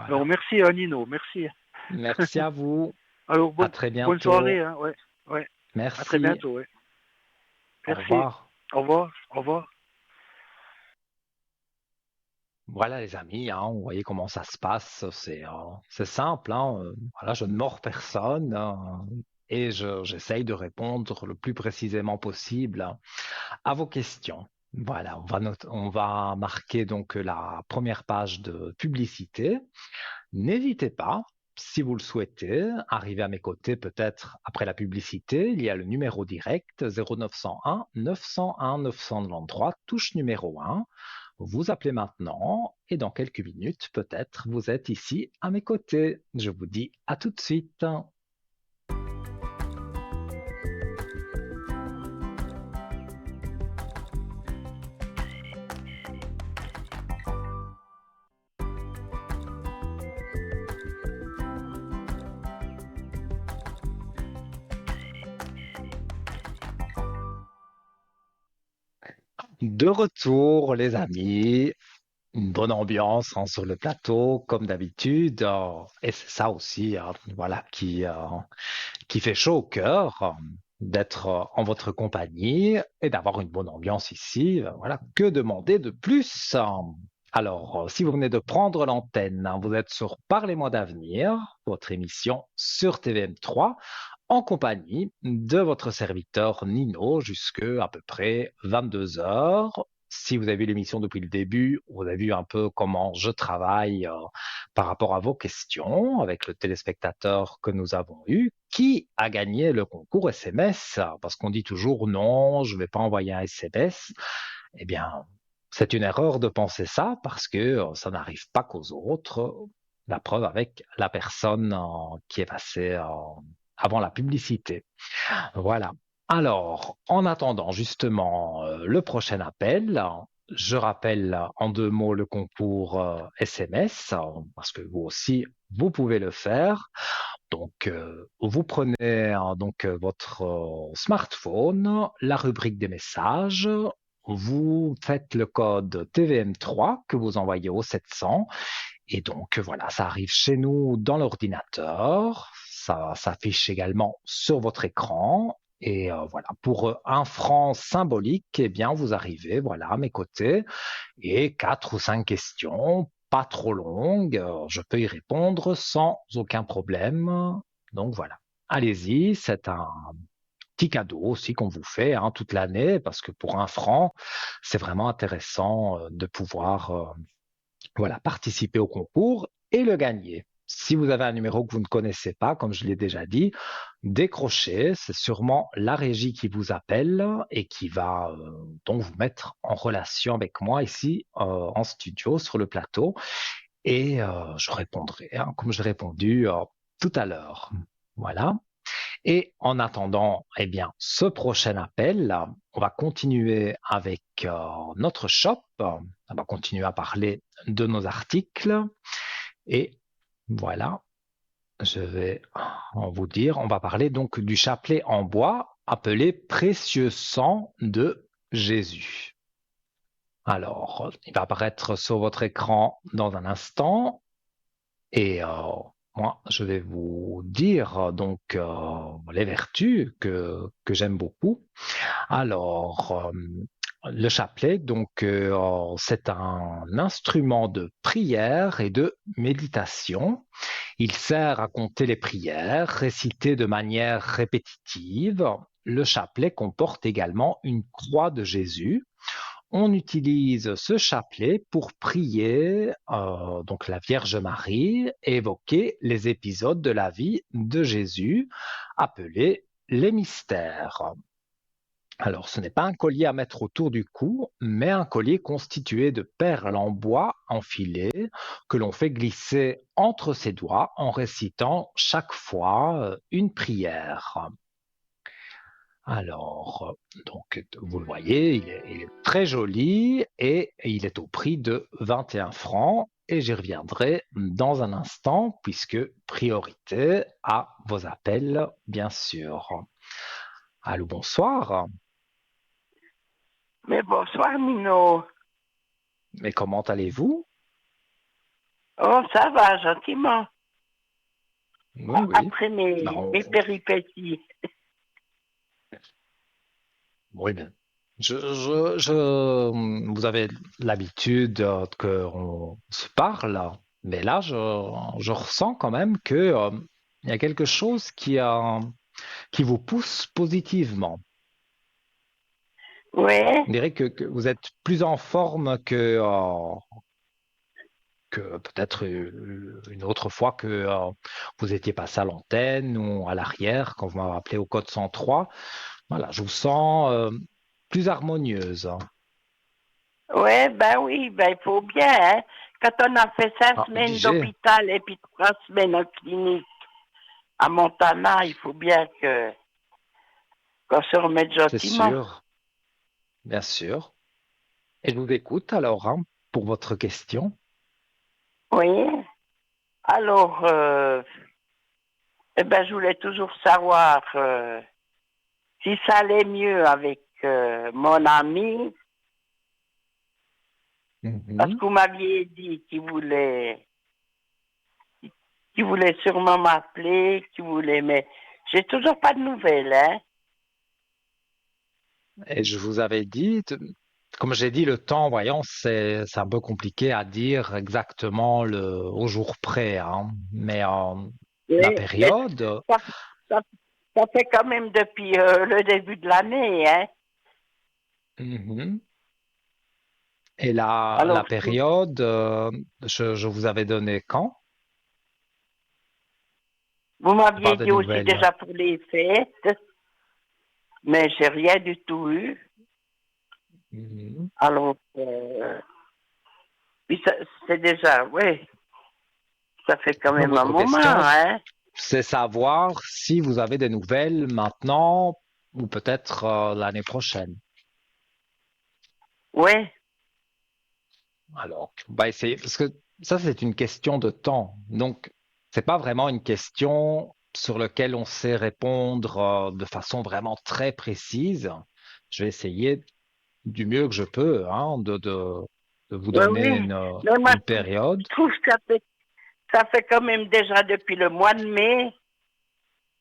Alors Voilà. merci Nino, merci. Merci à vous. Alors, À bonne, très bonne soirée, bientôt. hein, ouais, ouais. À très Merci. bientôt, ouais. Au Merci. revoir. Au revoir, au revoir. Voilà les amis, hein, vous voyez comment ça se passe. C'est simple, hein, voilà, je ne mords personne, hein, et j'essaye de répondre le plus précisément possible, hein, à vos questions. Voilà, on va marquer donc la première page de publicité. N'hésitez pas, si vous le souhaitez, arriver à mes côtés peut-être après la publicité. Il y a le numéro direct 0901 901 993, touche numéro 1. Vous appelez maintenant et dans quelques minutes, peut-être, vous êtes ici à mes côtés. Je vous dis à tout de suite. De retour, les amis. Une bonne ambiance hein, sur le plateau, comme d'habitude. Et c'est ça aussi, voilà, qui fait chaud au cœur d'être en votre compagnie et d'avoir une bonne ambiance ici. Voilà, que demander de plus? Alors, si vous venez de prendre l'antenne, hein, vous êtes sur Parlez-moi d'avenir, votre émission sur TVM3, en compagnie de votre serviteur Nino jusqu'à à peu près 22 heures. Si vous avez vu l'émission depuis le début, vous avez vu un peu comment je travaille par rapport à vos questions avec le téléspectateur que nous avons eu. Qui a gagné le concours SMS? Parce qu'on dit toujours non, je ne vais pas envoyer un SMS. Eh bien, c'est une erreur de penser ça parce que ça n'arrive pas qu'aux autres. La preuve avec la personne qui est passée avant la publicité. Voilà. Alors, en attendant justement le prochain appel, je rappelle en deux mots le concours SMS, parce que vous aussi, vous pouvez le faire. Donc, vous prenez votre smartphone, la rubrique des messages, vous faites le code TVM3 que vous envoyez au 700 et donc voilà, ça arrive chez nous dans l'ordinateur, ça s'affiche également sur votre écran. Et voilà, pour 1 franc symbolique, eh bien, vous arrivez voilà, à mes côtés et 4 ou 5 questions, pas trop longues, je peux y répondre sans aucun problème. Donc voilà, allez-y, c'est un petit cadeau aussi qu'on vous fait hein, toute l'année parce que pour 1 franc, c'est vraiment intéressant de pouvoir voilà, participer au concours et le gagner. Si vous avez un numéro que vous ne connaissez pas, comme je l'ai déjà dit, décrochez, c'est sûrement la régie qui vous appelle et qui va donc vous mettre en relation avec moi ici en studio sur le plateau et je répondrai hein, comme j'ai répondu tout à l'heure. Voilà. Et en attendant, eh bien, ce prochain appel, on va continuer avec notre shop. On va continuer à parler de nos articles. Et voilà, je vais vous dire, on va parler donc du chapelet en bois appelé Précieux sang de Jésus. Alors, il va apparaître sur votre écran dans un instant. Et moi, je vais vous dire les vertus que j'aime beaucoup. Alors, le chapelet, c'est un instrument de prière et de méditation. Il sert à compter les prières récitées de manière répétitive. Le chapelet comporte également une croix de Jésus. On utilise ce chapelet pour prier donc la Vierge Marie et évoquer les épisodes de la vie de Jésus appelés les mystères. Alors, ce n'est pas un collier à mettre autour du cou, mais un collier constitué de perles en bois enfilées que l'on fait glisser entre ses doigts en récitant chaque fois une prière. Alors, vous le voyez, il est très joli et il est au prix de 21 francs et j'y reviendrai dans un instant puisque priorité à vos appels, bien sûr. Allô, bonsoir. Mais bonsoir, Nino. Mais comment allez-vous? Oh, ça va, gentiment. Oui, oui. après Ben, mes péripéties. oui, bien. Vous avez l'habitude qu'on se parle, mais là, je ressens quand même que, il y a quelque chose qui vous pousse positivement. Ouais, On dirait que vous êtes plus en forme que peut-être une autre fois que vous étiez passé à l'antenne ou à l'arrière quand vous m'avez appelé au code 103. Voilà, je vous sens plus harmonieuse, hein. ouais, ben oui, ben il faut bien, hein. Quand on a fait 5 semaines Obligé, d'hôpital et puis 3 semaines en clinique à Montana, il faut bien que qu'on se remette c'est gentiment. sûr, bien sûr. Et je vous écoute alors, hein, pour votre question. Oui. Alors, eh ben, je voulais toujours savoir si ça allait mieux avec mon ami, parce Mhm. que vous m'aviez dit qu'il voulait sûrement m'appeler, qu'il voulait, mais j'ai toujours pas de nouvelles, hein. Et je vous avais dit, comme j'ai dit, le temps, voyons, c'est un peu compliqué à dire exactement au jour près, hein. Mais la Oui, mais période, ça, ça, ça fait quand même depuis le début de l'année, hein. mhm. Et la Alors, période, je vous avais donné quand? vous C'est pas m'aviez des dit aussi nouvelles. déjà pour les fêtes, mais j'ai rien du tout eu. Mhm. Alors, puis c'est déjà, oui, ça fait quand Donc même un votre moment, question, hein. c'est savoir si vous avez des nouvelles maintenant ou peut-être l'année prochaine. Oui, Alors, on va essayer, parce que ça, c'est une question de temps. Donc, c'est pas vraiment une question sur laquelle on sait répondre de façon vraiment très précise. Je vais essayer du mieux que je peux, hein, de vous oui, donner oui. Mais moi, une période. je trouve que ça fait quand même déjà depuis le mois de mai.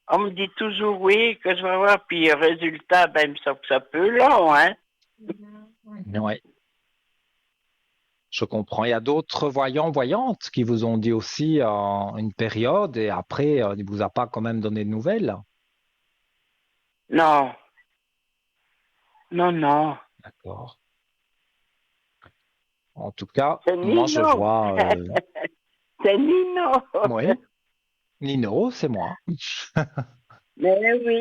On me dit toujours oui, que je vais voir, puis résultat, ben, il me semble que ça peut long, hein. Oui, je comprends. Il y a d'autres voyants, voyantes qui vous ont dit aussi une période et après, il ne vous a pas quand même donné de nouvelles. Non, non, non. D'accord. En tout cas, C'est moi, je Nino. vois, C'est Nino. oui, Nino, c'est moi. Mais oui.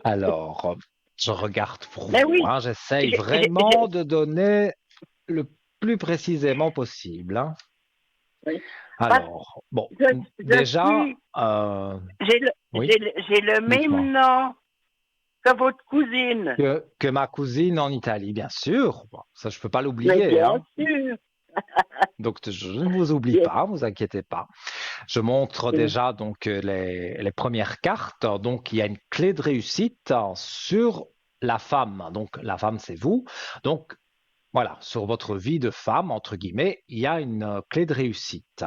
Alors, je regarde pour Mais vous, oui. hein. J'essaye J'ai, vraiment de donner le plus précisément possible, hein. oui. Parce Alors, bon, que je déjà, suis, j'ai le, oui, j'ai le dites-moi. même nom que votre cousine. Que ma cousine en Italie, bien sûr. Bon, ça, je peux pas Mais l'oublier, bien hein. sûr. Donc, je ne vous oublie Bien pas, vous inquiétez pas. Je montre sûr. déjà donc les premières cartes. Donc, il y a une clé de réussite sur la femme. Donc, la femme, c'est vous. Donc, voilà, sur votre vie de femme, entre guillemets, il y a une clé de réussite.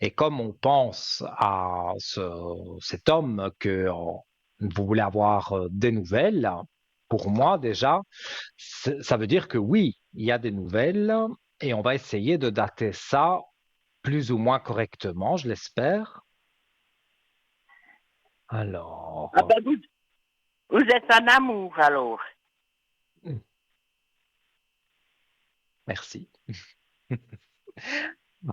Et comme on pense à cet homme que vous voulez avoir des nouvelles, pour moi déjà, ça veut dire que oui, il y a des nouvelles et on va essayer de dater ça plus ou moins correctement, je l'espère. Ah Alors, ben vous êtes en amour alors. merci.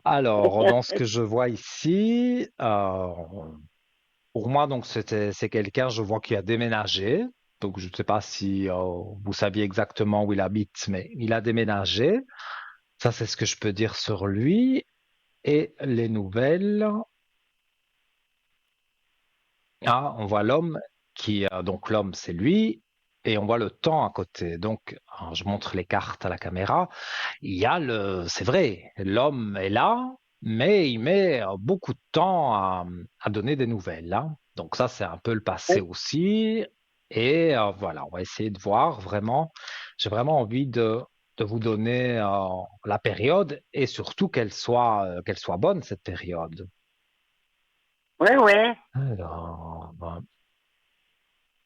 Alors, dans ce que je vois ici, pour moi, donc c'est quelqu'un, je vois qui a déménagé. Donc, je ne sais pas si vous saviez exactement où il habite, mais il a déménagé. Ça, c'est ce que je peux dire sur lui. Et les nouvelles. Ah, on voit l'homme donc l'homme, c'est lui. Et on voit le temps à côté. Donc, alors, je montre les cartes à la caméra. C'est vrai, l'homme est là, mais il met beaucoup de temps à donner des nouvelles, hein. Donc ça, c'est un peu le passé aussi. Et voilà, on va essayer de voir vraiment. J'ai vraiment envie de vous donner la période et surtout qu'elle soit bonne, cette période. Oui, oui. Alors,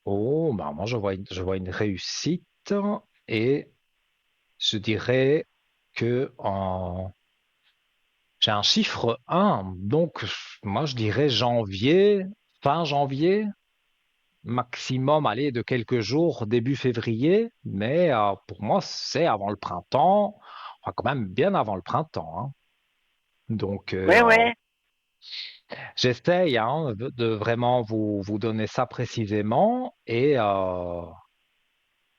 oh, bah, moi je vois une réussite et je dirais que j'ai un chiffre 1, donc moi je dirais janvier, fin janvier, maximum, allez, de quelques jours, début février, mais pour moi c'est avant le printemps, enfin quand même bien avant le printemps, hein. Donc Oui, oui. j'essaye hein, de vraiment vous donner ça précisément et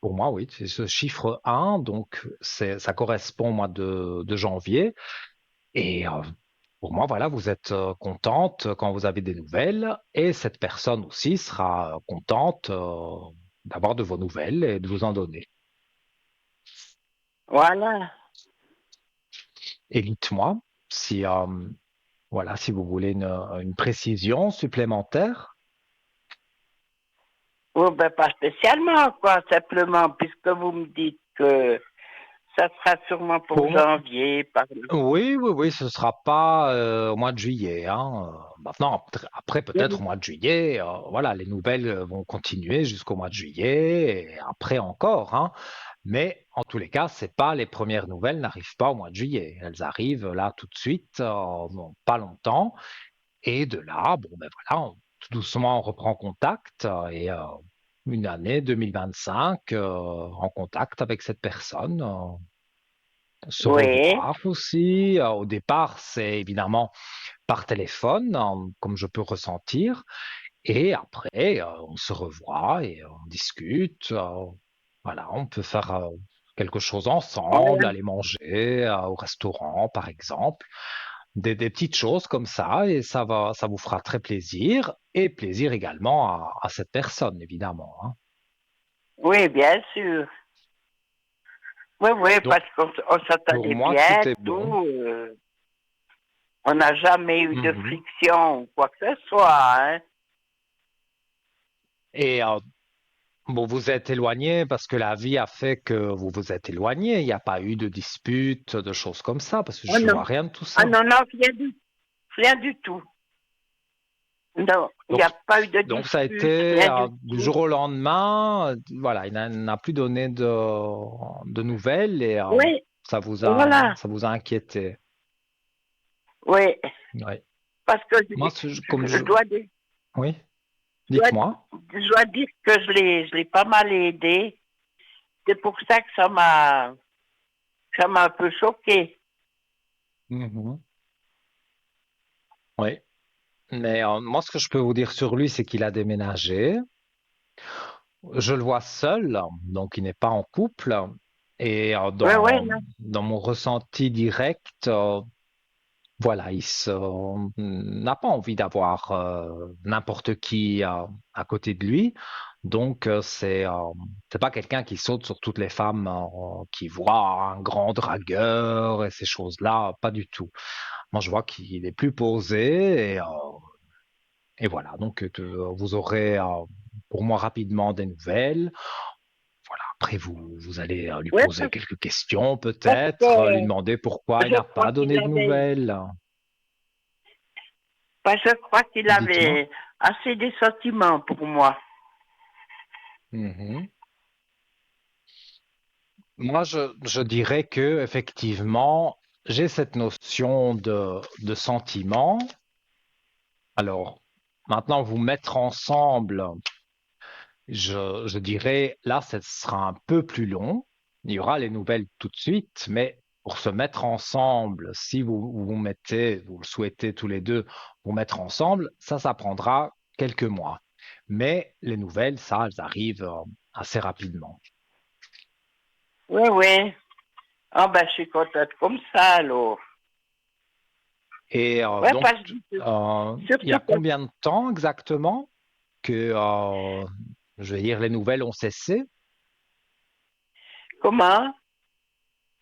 pour moi oui, c'est ce chiffre 1, donc ça correspond au mois de janvier. Et pour moi, voilà, vous êtes contente quand vous avez des nouvelles et cette personne aussi sera contente d'avoir de vos nouvelles et de vous en donner. Voilà. Et dites-moi si, voilà, si vous voulez une précision supplémentaire. Oh, ben, pas spécialement, quoi, simplement, puisque vous me dites que ça sera sûrement pour Pour moi, janvier, par là. oui, oui, oui, ce sera pas au mois de juillet, hein. Maintenant, après, peut-être Oui, au mois de juillet, voilà, les nouvelles vont continuer jusqu'au mois de juillet et après encore, hein. Mais en tous les cas, c'est pas les premières nouvelles n'arrivent pas au mois de juillet. Elles arrivent là tout de suite, dans pas longtemps. Et de là, bon ben voilà, tout doucement on reprend contact et une année 2025 en contact avec cette personne, se oui, revoir aussi. Au départ, c'est évidemment par téléphone, comme je peux ressentir. Et après, on se revoit et on discute. Voilà, on peut faire quelque chose ensemble, voilà. aller manger au restaurant, par exemple. Des petites choses comme ça, et ça vous fera très plaisir, et plaisir également à cette personne, évidemment, hein. Oui, bien sûr. Oui, oui, Donc, parce qu'on pour s'entendait moi, bien, tout est bon. tout. On n'a jamais eu de Mhm. friction ou quoi que ce soit, hein. Et bon, vous êtes éloigné parce que la vie a fait que vous vous êtes éloigné. Il n'y a pas eu de dispute, de choses comme ça, parce que Oh je non. vois rien de tout Ah ça. non, non, rien du tout. Non, il n'y Donc, a pas eu de donc ça a dispute, été rien du du tout. jour au lendemain, voilà, il n'a plus donné de nouvelles et Oui, voilà. ça vous a inquiété. Oui, Ouais. parce que Moi, comme je dois dire, oui, je dois, dites-moi. je dois dire que je l'ai pas mal aidé. C'est pour ça que ça m'a un peu choqué. Mhm. Oui. Mais moi, ce que je peux vous dire sur lui, c'est qu'il a déménagé. Je le vois seul, donc il n'est pas en couple. Et Oui, oui, non. dans mon ressenti direct, voilà, n'a pas envie d'avoir n'importe qui à côté de lui. Donc, c'est pas quelqu'un qui saute sur toutes les femmes qui voit un grand dragueur et ces choses-là, pas du tout. Moi, je vois qu'il est plus posé et voilà. Donc, vous aurez pour moi rapidement des nouvelles. Voilà. Après, vous allez lui Oui, poser quelques questions, parce peut-être, lui que demander pourquoi il je n'a crois pas qu'il donné de avait, nouvelles. je crois qu'il Dites-moi. avait assez des sentiments pour moi. Mhm. Moi, je dirais que effectivement, j'ai cette notion de sentiment. Alors, maintenant, vous mettre ensemble, je dirais, là, ce sera un peu plus long. Il y aura les nouvelles tout de suite, mais pour se mettre ensemble, si vous mettez, vous le souhaitez tous les deux, vous mettre ensemble, ça prendra quelques mois. Mais les nouvelles, ça, elles arrivent assez rapidement. Oui, oui. Ah ben, je suis contente comme ça, alors. Et Ouais, parce que il y a surtout que, combien de temps exactement que, je vais dire, les nouvelles ont cessé? comment?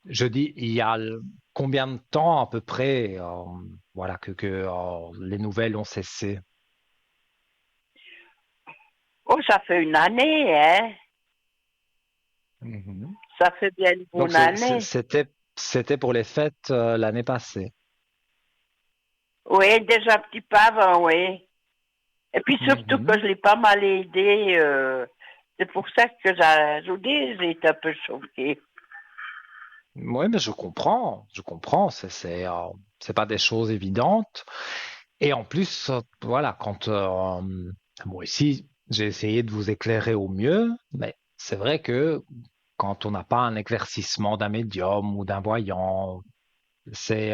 Je dis, combien de temps à peu près, voilà, que les nouvelles ont cessé? Oh, ça fait une année, hein? Mhm. Ça fait bien une Donc bonne année. c'était pour les fêtes l'année passée. Oui, déjà un petit peu avant, oui. Et puis surtout que Mhm. je l'ai pas mal aidé. C'est pour ça que j'ai été un peu choquée. Oui, mais je comprends, c'est pas des choses évidentes. Et en plus, voilà, bon, ici, j'ai essayé de vous éclairer au mieux, mais c'est vrai que quand on n'a pas un éclaircissement d'un médium ou d'un voyant, c'est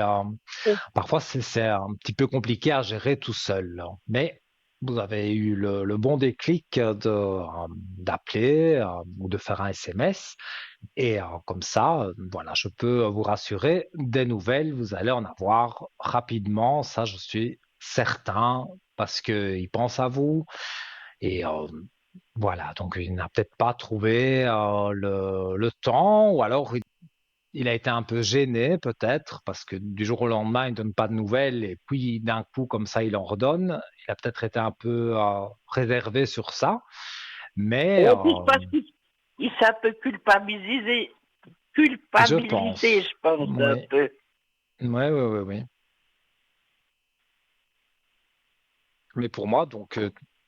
parfois c'est un petit peu compliqué à gérer tout seul. Mais vous avez eu le bon déclic d'appeler ou de faire un SMS. Et comme ça, voilà, je peux vous rassurer, des nouvelles, vous allez en avoir rapidement, ça je suis certain, parce qu'ils pensent à vous. Et voilà, donc il n'a peut-être pas trouvé le temps, ou alors il a été un peu gêné peut-être, parce que du jour au lendemain, il ne donne pas de nouvelles, et puis d'un coup, comme ça, il en redonne. Il a peut-être été un peu réservé sur ça, mais Et puis parce qu'il s'est un peu je culpabilisé, pense, je pense, un oui, peu. oui, oui, oui, oui. Mais pour moi, donc,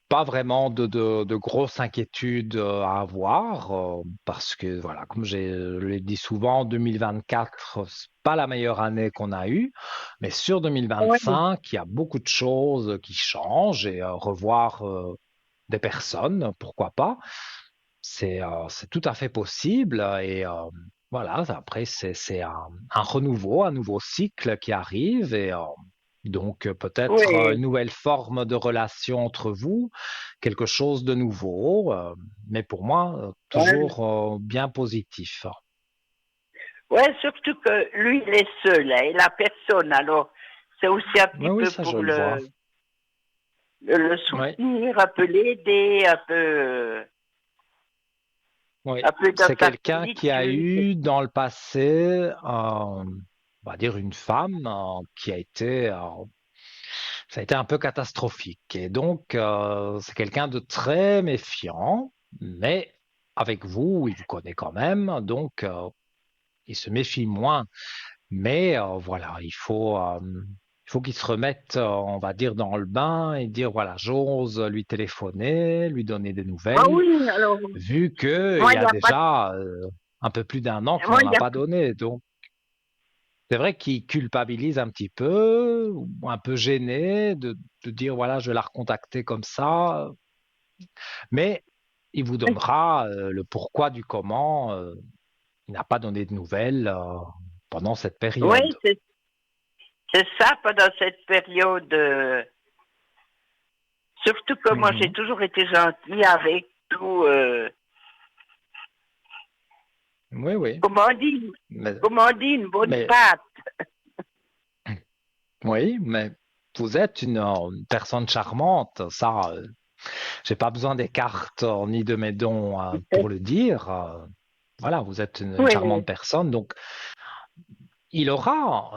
pas vraiment de grosses inquiétudes à avoir, parce que, voilà, comme je l'ai dit souvent, 2024, c'est pas la meilleure année qu'on a eue, mais sur Ouais. 2025, il y a beaucoup de choses qui changent et revoir des personnes, pourquoi pas, c'est tout à fait possible et voilà, après, c'est un renouveau, un nouveau cycle qui arrive et donc peut-être une Oui. nouvelle forme de relation entre vous, quelque chose de nouveau, mais pour moi, Ouais. toujours bien positif. Ouais, surtout que lui, il est seul, hein, il a personne. Alors, c'est aussi un Oui, petit oui, peu ça je pour le vois. le Oui, soutenir, un peu l'aider, oui. un peu dans C'est sa quelqu'un qui a solitude. eu dans le passé, on va dire, une femme qui a été ça a été un peu catastrophique. Et donc, c'est quelqu'un de très méfiant, mais avec vous, il vous connaît quand même, donc il se méfie moins. Mais voilà, il faut qu'il se remette, on va dire, dans le bain et dire, voilà, j'ose lui téléphoner, lui donner des Ah nouvelles, oui, alors, vu qu'il moi, y il n'y a a pas, déjà un peu plus d'un an qu'il moi, n'en il a y a, pas donné. Donc, c'est vrai qu'il culpabilise un petit peu, ou un peu gêné de dire voilà, je vais la recontacter comme ça, mais il vous donnera le pourquoi du comment. Il n'a pas donné de nouvelles pendant cette oui, période. c'est ça pendant cette période. Surtout que moi, j'ai Mhm. toujours été gentille avec tout, Oui, oui. comment on dit, Mais, comment on dit, une bonne mais patte. oui, mais vous êtes une personne charmante. Ça, j'ai pas besoin des cartes ni de mes dons pour le dire. Voilà, vous êtes une charmante Oui. personne. Donc, il aura,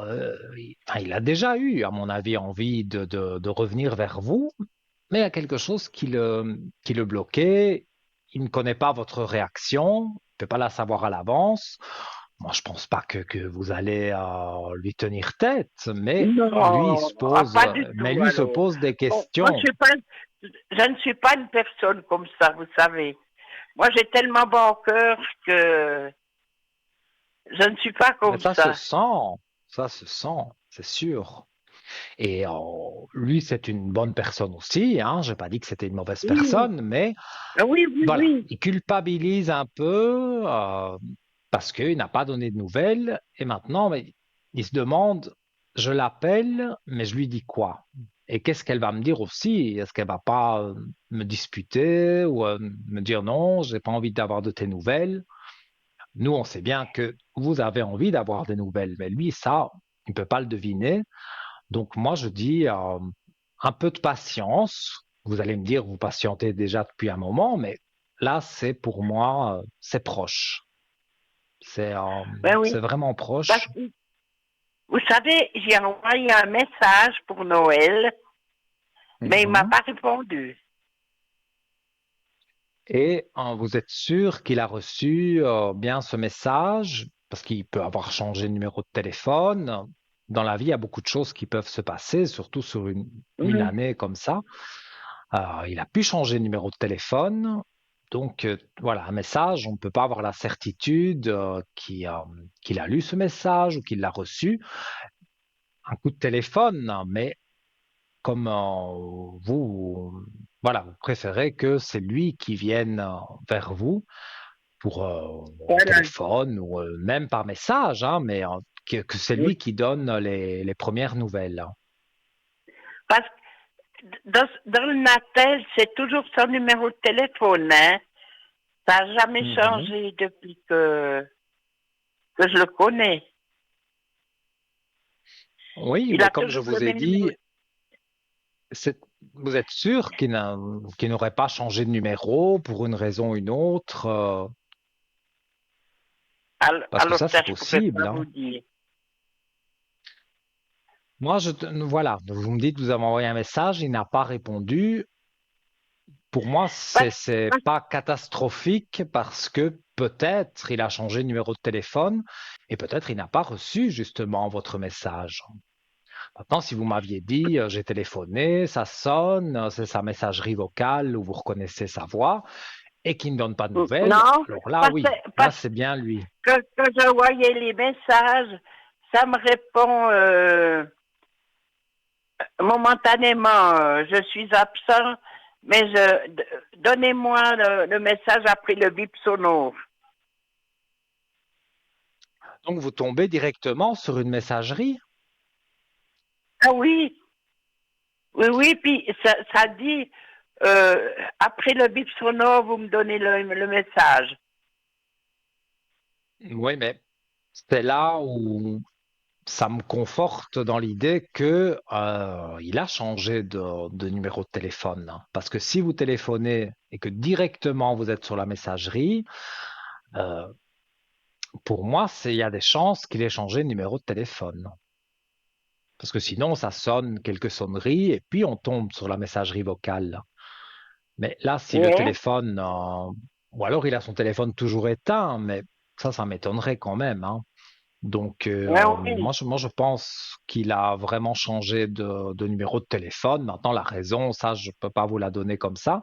enfin, il a déjà eu, à mon avis, envie de revenir vers vous, mais il y a quelque chose qui le bloquait. Il ne connaît pas votre réaction, il ne peut pas la savoir à l'avance. Moi, je pense pas que vous allez lui tenir tête, mais Non, ah, pas du tout, lui se alors. pose des Bon, moi, questions. je ne suis pas une personne comme ça, vous savez. Moi, j'ai tellement bon cœur que je ne suis pas Mais comme ça. ça se sent, c'est sûr. Et lui, c'est une bonne personne aussi, hein. Je n'ai pas dit que c'était une mauvaise Oui, personne, mais ah oui, oui, voilà, oui. il culpabilise un peu parce qu'il n'a pas donné de nouvelles. Et maintenant, mais, il se demande, je l'appelle, mais je lui dis quoi? Et qu'est-ce qu'elle va me dire aussi? Est-ce qu'elle va pas me disputer ou me dire non, j'ai pas envie d'avoir de tes nouvelles? Nous, on sait bien que vous avez envie d'avoir des nouvelles, mais lui, ça, il ne peut pas le deviner. Donc moi, je dis un peu de patience. Vous allez me dire, vous patientez déjà depuis un moment, mais là, c'est pour moi, c'est proche. Ben C'est oui. vraiment Parce proche. que, vous savez, j'ai envoyé un message pour Noël, mais il m'a Mhm. pas répondu. Et vous êtes sûr qu'il a reçu bien ce message, parce qu'il peut avoir changé de numéro de téléphone. Dans la vie, il y a beaucoup de choses qui peuvent se passer, surtout sur une Mhm. année comme ça. Il a pu changer de numéro de téléphone. Donc, voilà, un message, on ne peut pas avoir la certitude qu'il a lu ce message ou qu'il l'a reçu. Un coup de téléphone, mais comme voilà, vous préférez que c'est lui qui vienne vers vous pour au Voilà. téléphone ou même par message, hein, mais que c'est lui Oui. qui donne les premières nouvelles. Parce que dans le Natel, c'est toujours son numéro de téléphone, hein. Ça n'a jamais Mhm. changé depuis que je le connais. Oui, Il mais a comme je toujours le vous ai même numéro. dit, c'est- vous êtes sûr qu'il n'aurait pas changé de numéro pour une raison ou une autre, parce que Alors ça, ça, c'est je ne pourrais possible, pas hein. vous dire. Moi, voilà, vous me dites, vous avez envoyé un message, il n'a pas répondu. Pour moi, Parce, c'est parce- pas catastrophique parce que peut-être il a changé de numéro de téléphone et peut-être il n'a pas reçu justement votre message. Maintenant, si vous m'aviez dit, j'ai téléphoné, ça sonne, c'est sa messagerie vocale où vous reconnaissez sa voix et qu'il ne donne pas de nouvelles, non, alors là, parce, oui, là, parce c'est bien lui. que je voyais les messages, ça me répond momentanément, je suis absent, mais donnez-moi le message après le bip sonore. Donc, vous tombez directement sur une messagerie. Ah oui, oui, oui, puis ça dit, après le bip sonore, vous me donnez le message. Oui, mais c'est là où ça me conforte dans l'idée que il a changé de numéro de téléphone, hein. Parce que si vous téléphonez et que directement vous êtes sur la messagerie, euh, pour moi, il y a des chances qu'il ait changé de numéro de téléphone. Parce que sinon, ça sonne quelques sonneries et puis on tombe sur la messagerie vocale. Mais là, si le Oui, téléphone, ou alors il a son téléphone toujours éteint, mais ça m'étonnerait quand même, hein. Donc, oui, oui. moi, je pense qu'il a vraiment changé de numéro de téléphone. Maintenant, la raison, ça, je peux pas vous la donner comme ça,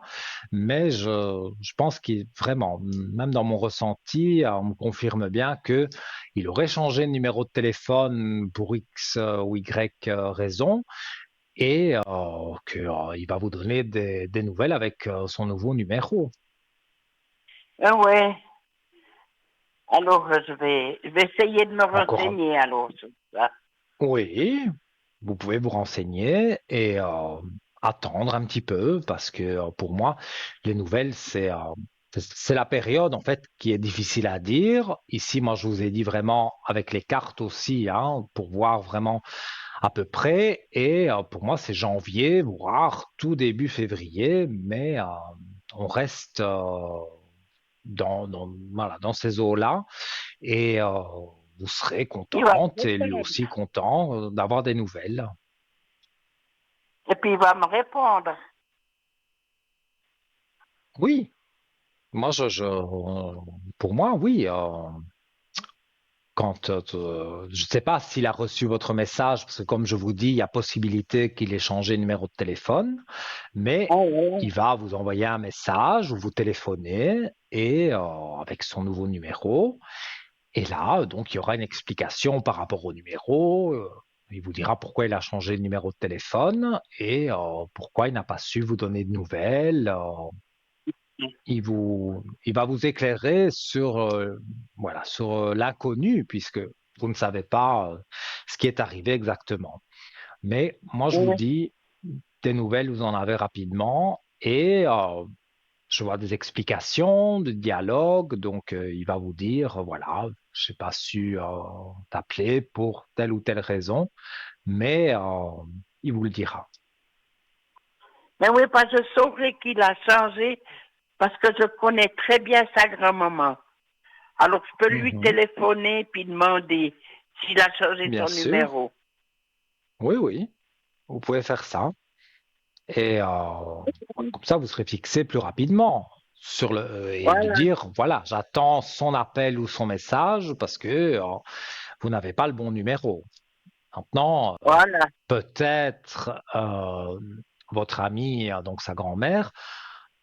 mais je pense qu'il vraiment, même dans mon ressenti, on me confirme bien que il aurait changé de numéro de téléphone pour X ou Y raison et qu'il va vous donner des nouvelles avec son nouveau numéro. Ah ouais. Alors, je vais essayer de me Encore renseigner alors sur ça. Oui, vous pouvez vous renseigner et attendre un petit peu parce que pour moi, les nouvelles, c'est la période en fait qui est difficile à dire. Ici, moi, je vous ai dit vraiment avec les cartes aussi, hein, pour voir vraiment à peu près. Et pour moi, c'est janvier, voire tout début février, mais on reste voilà, dans ces eaux-là. Et vous serez Il va me contente et lui répondre. aussi content d'avoir des nouvelles. Et puis, il va me répondre. Oui, moi, pour moi, oui. Je ne sais pas s'il a reçu votre message, parce que comme je vous dis, il y a possibilité qu'il ait changé de numéro de téléphone, mais Ah ouais. il va vous envoyer un message ou vous téléphoner et avec son nouveau numéro. Et là, donc, il y aura une explication par rapport au numéro. Il vous dira pourquoi il a changé de numéro de téléphone et pourquoi il n'a pas su vous donner de nouvelles. Il va vous éclairer sur, voilà, sur l'inconnu, puisque vous ne savez pas ce qui est arrivé exactement. Mais moi, je vous Oui. dis, des nouvelles, vous en avez rapidement et je vois des explications, des dialogues, donc il va vous dire, voilà, je n'ai pas su t'appeler pour telle ou telle raison, mais il vous le dira. Mais oui, parce que je saurais qu'il a changé parce que je connais très bien sa grand-maman. Alors, je peux lui Mhm. téléphoner puis demander s'il a changé Bien son sûr, numéro. oui, oui, vous pouvez faire ça. Et comme ça, vous serez fixé plus rapidement et de Voilà, dire, voilà, j'attends son appel ou son message parce que vous n'avez pas le bon numéro. Maintenant, voilà. peut-être votre amie, donc sa grand-mère,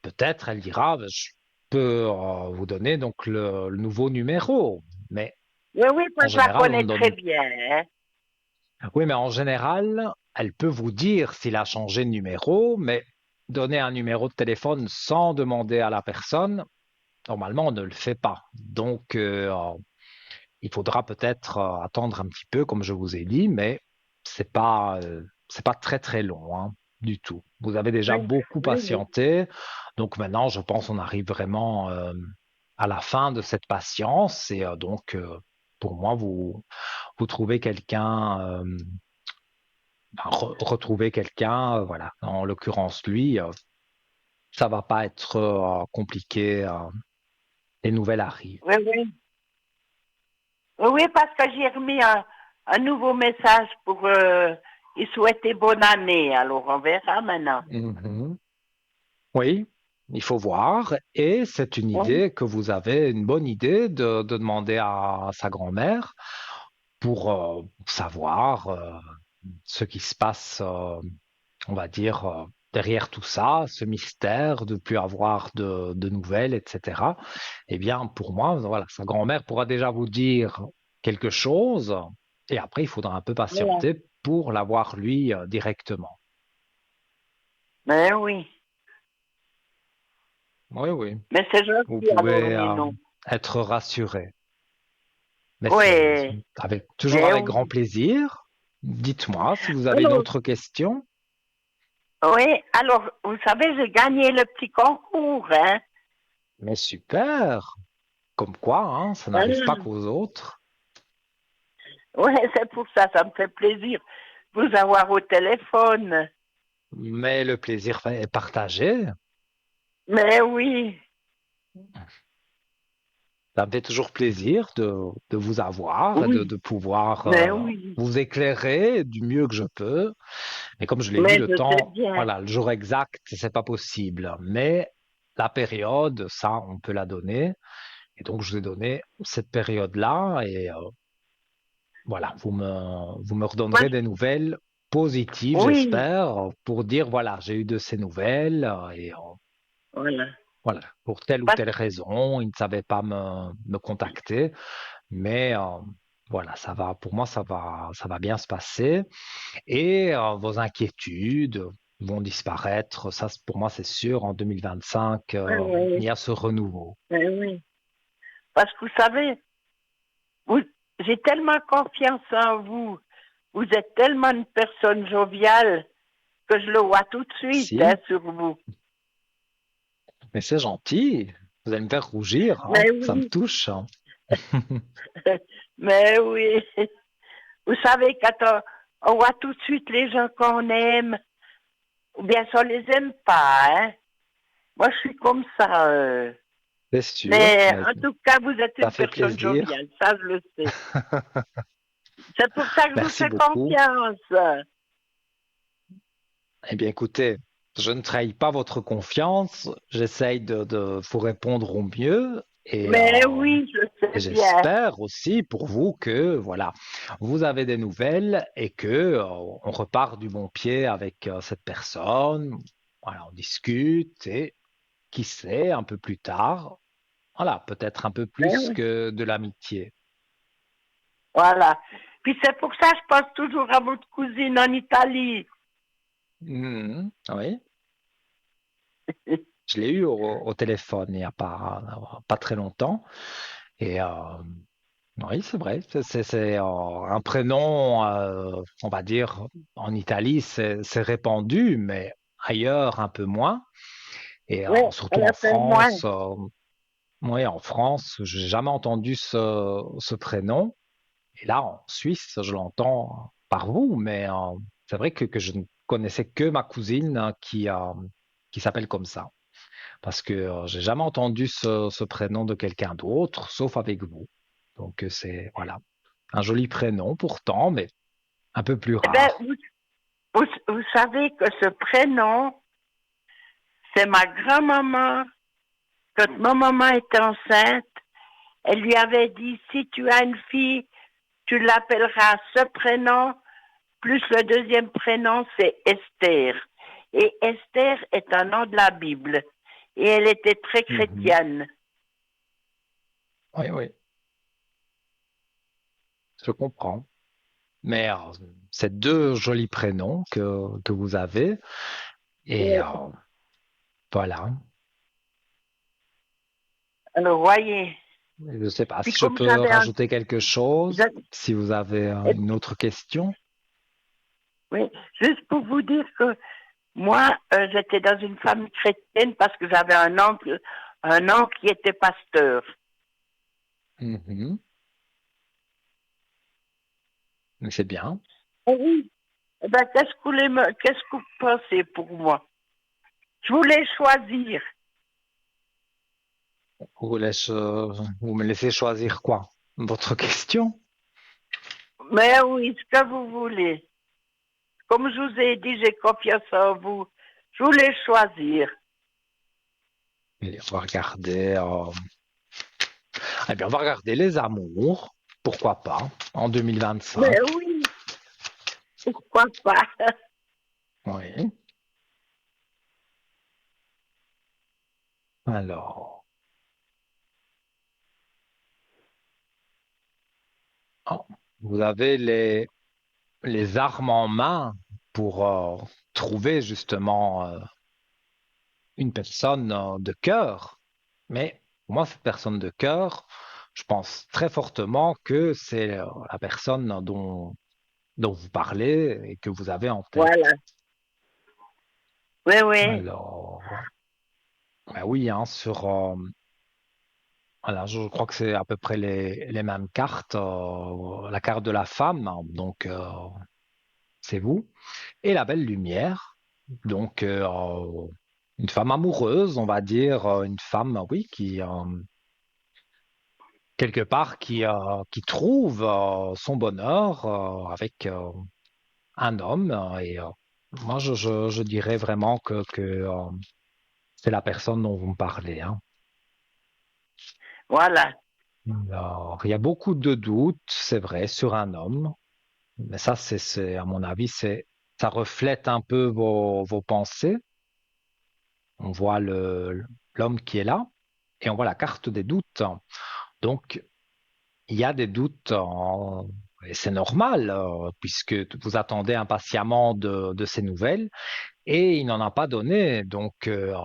peut-être elle dira, je peux vous donner donc le nouveau numéro. Mais Oui, oui, moi, en je la général, on connais ne très donne. bien, hein. Oui, mais en général, elle peut vous dire s'il a changé de numéro, mais donner un numéro de téléphone sans demander à la personne, normalement, on ne le fait pas. Donc, il faudra peut-être attendre un petit peu, comme je vous ai dit, mais c'est pas très très long, hein, du tout. Vous avez déjà Oui, beaucoup oui, oui. patienté, donc maintenant, je pense qu'on arrive vraiment à la fin de cette patience et donc, pour moi, vous trouvez quelqu'un, retrouver quelqu'un, voilà. En l'occurrence, lui, ça va pas être compliqué. Les nouvelles arrivent. Oui, oui. Oui, oui, parce que j'ai remis un nouveau message pour y souhaiter bonne année. Alors, on verra maintenant. Mhm. Oui, il faut voir. Et c'est une Oui, idée que vous avez, une bonne idée de demander à sa grand-mère pour savoir ce qui se passe, on va dire, derrière tout ça, ce mystère de plus avoir de nouvelles, etc. Eh bien, pour moi, voilà, sa grand-mère pourra déjà vous dire quelque chose et après, il faudra un peu voilà. patienter pour l'avoir lui directement. Mais oui. Oui, oui, Mais c'est vous gentil, alors, pouvez Nino. être rassuré. Mais c'est Oui, toujours mais avec grand oui. plaisir. Dites-moi si vous avez une Alors, autre question. oui, alors, vous savez, j'ai gagné le petit concours, hein. Mais super! Comme quoi, hein, ça n'arrive pas Voilà. qu'aux autres. Oui, c'est pour ça, ça me fait plaisir de vous avoir au téléphone. Mais le plaisir est partagé. Mais oui, Ça me fait toujours plaisir de vous avoir et oui, de pouvoir mais oui. vous éclairer du mieux que je peux. Mais comme je l'ai dit, Mais le je sais temps, bien. voilà, le jour exact, c'est pas possible. Mais la période, ça, on peut la donner. Et donc, je vous ai donné cette période-là. Et voilà, vous me Moi, redonnerez des nouvelles positives, oui, j'espère, pour dire, voilà, j'ai eu de ces nouvelles. Et voilà. voilà, pour telle ou Parce- telle raison, il ne savait pas me contacter. Mais voilà, ça va, pour moi, ça va bien se passer. Et vos inquiétudes vont disparaître. Ça, pour moi, c'est sûr. En 2025, oui, il y oui, a ce renouveau. oui, oui. Parce que vous savez, vous- j'ai tellement confiance en vous. Vous êtes tellement une personne joviale que je le vois tout de suite, hein, Si, sur vous. mais c'est gentil. Vous allez me faire rougir, hein. Mais Ça me oui, touche, hein. mais oui. Vous savez, quand on voit tout de suite les gens qu'on aime, ou bien si on les aime pas, hein. Moi, je suis comme ça. C'est sûr, Mais mais en tout cas, vous êtes ça une fait personne plaisir. joviale, ça je le sais. C'est pour ça que je vous Merci fais beaucoup. confiance. Eh bien, écoutez, je ne trahis pas votre confiance. J'essaye de vous répondre au mieux Mais oui, je sais et bien. j'espère aussi pour vous que, voilà, vous avez des nouvelles et que, on repart du bon pied avec cette personne. Voilà, on discute et qui sait, un peu plus tard, voilà, peut-être un peu Mais plus oui, que de l'amitié. voilà. Puis c'est pour ça que je pense toujours à votre cousine en Italie. Mhm, oui. Je l'ai eu au téléphone il n'y a pas très longtemps. Et oui, c'est vrai. C'est, un prénom, on va dire, en Italie, c'est répandu, mais ailleurs, un peu moins. Et Oui, surtout elle en a fait moins. France, oui, en France, j'ai jamais entendu ce prénom. Et là, en Suisse, je l'entends par vous, mais c'est vrai que je ne connaissais que ma cousine hein, qui s'appelle comme ça. Parce que j'ai jamais entendu ce prénom de quelqu'un d'autre, sauf avec vous. Donc c'est voilà, un joli prénom pourtant, mais un peu plus Eh bien, rare. vous savez que ce prénom, c'est ma grand-maman. Quand ma maman était enceinte, elle lui avait dit, si tu as une fille, tu l'appelleras ce prénom, plus le deuxième prénom, c'est Esther. Et Esther est un nom de la Bible. Et elle était très Mhm. chrétienne. Oui, oui, je comprends. Mais c'est deux jolis prénoms que vous avez. Et Ouais. voilà. Alors, voyez. Je ne sais pas Puis si je comme peux j'avais un... rajouter quelque chose, j'a- si vous avez et- une autre question. oui, juste pour vous dire que moi, j'étais dans une famille chrétienne parce que j'avais un oncle qui était pasteur. Mhm. Mais c'est bien. Oh oui. Eh ben, qu'est-ce que vous pensez pour moi? Je voulais choisir. Vous me laissez choisir quoi? Votre question? Mais oui, ce que vous voulez. Comme je vous ai dit, j'ai confiance en vous. Je voulais choisir. Et on va regarder. Eh bien, on va regarder les amours. Pourquoi pas? En Mais 2025. oui, pourquoi pas? Oui. Alors, oh, vous avez les armes en main pour trouver justement une personne de cœur. Mais pour moi, cette personne de cœur, je pense très fortement que c'est la personne dont vous parlez et que vous avez en tête. Voilà. Oui, oui. Alors, ben oui, hein, voilà, je crois que c'est à peu près les mêmes cartes. La carte de la femme, hein, donc c'est vous, et la belle lumière, donc une femme amoureuse, on va dire, une femme, oui, qui quelque part qui trouve son bonheur avec un homme. Et moi, je dirais vraiment que c'est la personne dont vous me parlez, hein. Voilà. Alors, il y a beaucoup de doutes, c'est vrai, sur un homme, mais ça, à mon avis, ça reflète un peu vos pensées. On voit l'homme qui est là et on voit la carte des doutes. Donc, il y a des doutes et c'est normal puisque vous attendez impatiemment de ces nouvelles et il n'en a pas donné. Donc,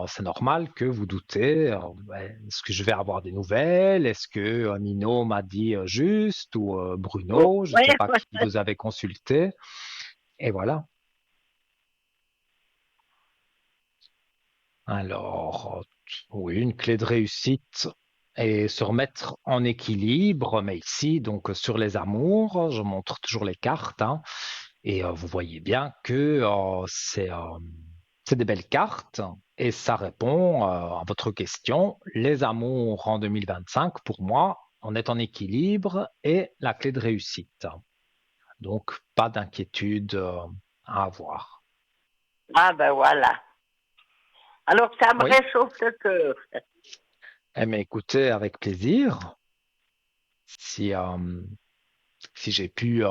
c'est normal que vous doutez. Ouais, est-ce que je vais avoir des nouvelles? Est-ce que Nino m'a dit juste ou Oh, Bruno? Je ne oui, sais pas qui vous avez consulté. Et voilà. Alors, oui, une clé de réussite et se remettre en équilibre, mais ici, donc sur les amours, je montre toujours les cartes, hein, et vous voyez bien que c'est des belles cartes et ça répond à votre question. Les amours en 2025, pour moi, on est en équilibre et la clé de réussite. Donc, pas d'inquiétude à avoir. ah ben voilà. Alors ça me Oui, réchauffe le cœur. eh bien, écoutez, avec plaisir. Si, si j'ai pu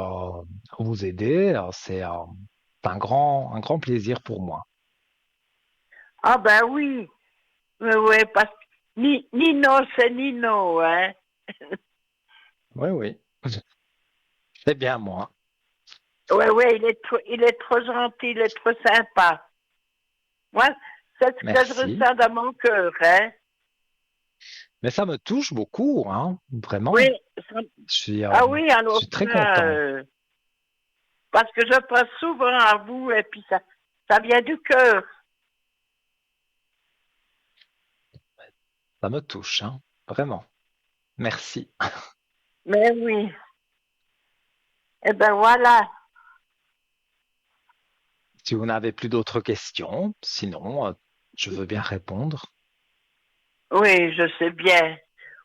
vous aider, c'est un grand plaisir pour moi. Ah ben oui. Oui, oui, parce que Nino, c'est Nino, hein. Oui, oui, c'est bien moi. Oui, oui, il est trop gentil, il est trop sympa. Moi, c'est ce que je Merci. ressens dans mon cœur, hein. Mais ça me touche beaucoup, hein, Oui, vraiment. ça- Je ah oui, alors suis très ça, content. parce que je pense souvent à vous et puis ça vient du cœur. Ça me touche, hein, vraiment. Merci. Mais oui, eh ben voilà. Si vous n'avez plus d'autres questions, sinon, je veux bien répondre. Oui, je sais bien.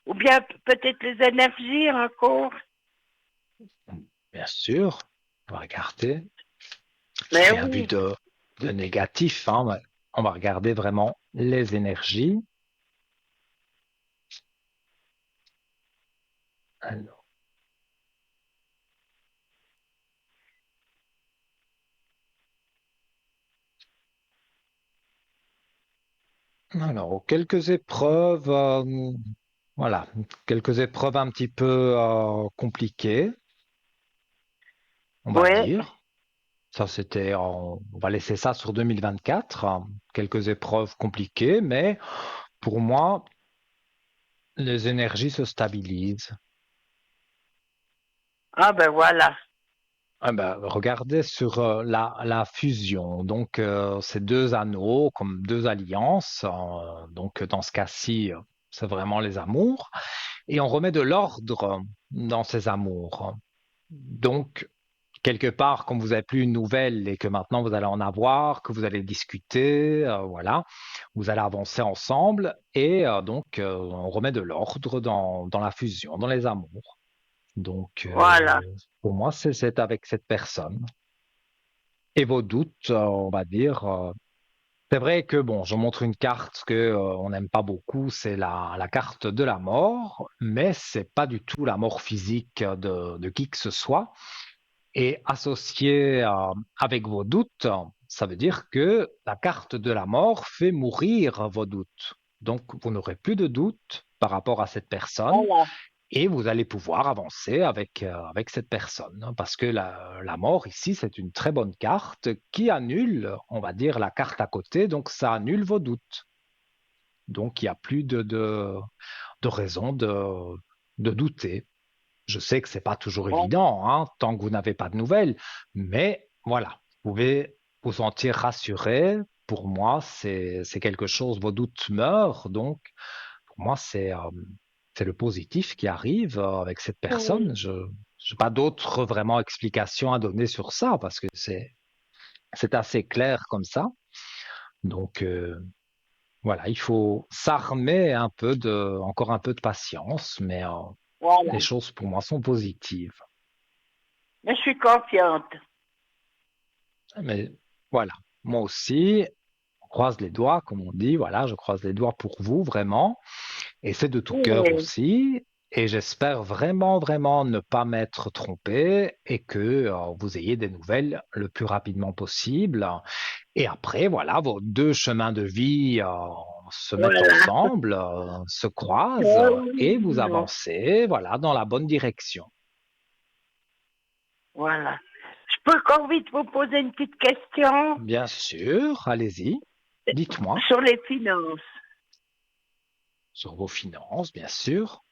Ou bien peut-être les énergies encore. Bien sûr, on va regarder. Mais Rien vu oui. de négatif, hein, mais on va regarder vraiment les énergies. Alors, Alors, quelques épreuves, voilà, quelques épreuves un petit peu compliquées, on va Ouais. dire. Ça, on va laisser ça sur 2024. Quelques épreuves compliquées, mais pour moi, les énergies se stabilisent. Ah ben voilà. Ah ben, regardez sur la fusion. Donc, ces deux anneaux comme deux alliances. Donc, dans ce cas-ci, c'est vraiment les amours. Et on remet de l'ordre dans ces amours. Donc, quelque part, comme vous n'avez plus une nouvelle et que maintenant vous allez en avoir, que vous allez discuter, voilà, vous allez avancer ensemble et donc on remet de l'ordre dans la fusion, dans les amours. Donc, Voilà. pour moi, c'est avec cette personne. Et vos doutes, on va dire, c'est vrai que bon, je montre une carte que on n'aime pas beaucoup, c'est la carte de la mort, mais c'est pas du tout la mort physique de qui que ce soit. Et associé avec vos doutes, ça veut dire que la carte de la mort fait mourir vos doutes. Donc, vous n'aurez plus de doutes par rapport à cette personne Voilà. et vous allez pouvoir avancer avec cette personne. Parce que la mort ici, c'est une très bonne carte qui annule, on va dire, la carte à côté. Donc, ça annule vos doutes. Donc, il n'y a plus de raison de douter. Je sais que c'est pas toujours Voilà. évident, hein, tant que vous n'avez pas de nouvelles, mais voilà, vous pouvez vous sentir rassuré. Pour moi, c'est quelque chose, vos doutes meurent, donc pour moi, c'est le positif qui arrive avec cette personne. Oui. Je n'ai pas d'autres vraiment explications à donner sur ça parce que c'est assez clair comme ça. Donc voilà, il faut s'armer encore un peu de patience, mais les Voilà. choses pour moi sont positives. Mais je suis confiante. Mais voilà, moi aussi, on croise les doigts, comme on dit, voilà, je croise les doigts pour vous, vraiment. Et c'est de tout cœur Oui. aussi. Et j'espère vraiment, vraiment ne pas m'être trompé et que vous ayez des nouvelles le plus rapidement possible. Et après, voilà, vos deux chemins de vie se mettent Voilà. ensemble, se croisent Oh, oui, et vous non. avancez, voilà, dans la bonne direction. Voilà. Je peux encore vite vous poser une petite question Bien sûr, allez-y, dites-moi sur les finances. sur vos finances, bien sûr.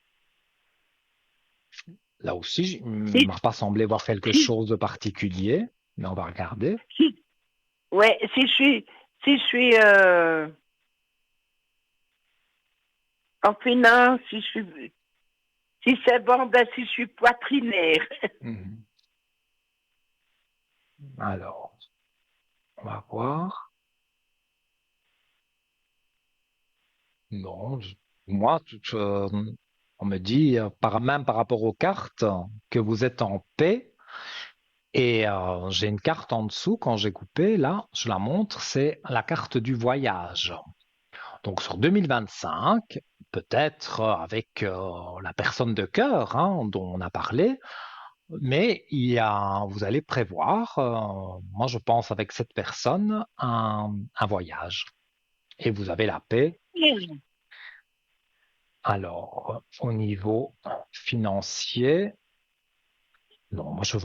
Là aussi, il ne Si, m'a pas semblé voir quelque si, chose de particulier, mais on va regarder. si, ouais, si je suis en finance, si c'est bon, ben si je suis poitrinaire. Mhm. Alors, on va voir. Non, moi, on me dit, même par rapport aux cartes, que vous êtes en paix. Et j'ai une carte en dessous, quand j'ai coupé, là, je la montre, c'est la carte du voyage. Donc sur 2025, peut-être avec la personne de cœur hein, dont on a parlé, mais vous allez prévoir, moi je pense avec cette personne, un voyage. Et vous avez la paix. Alors, au niveau financier, non, moi je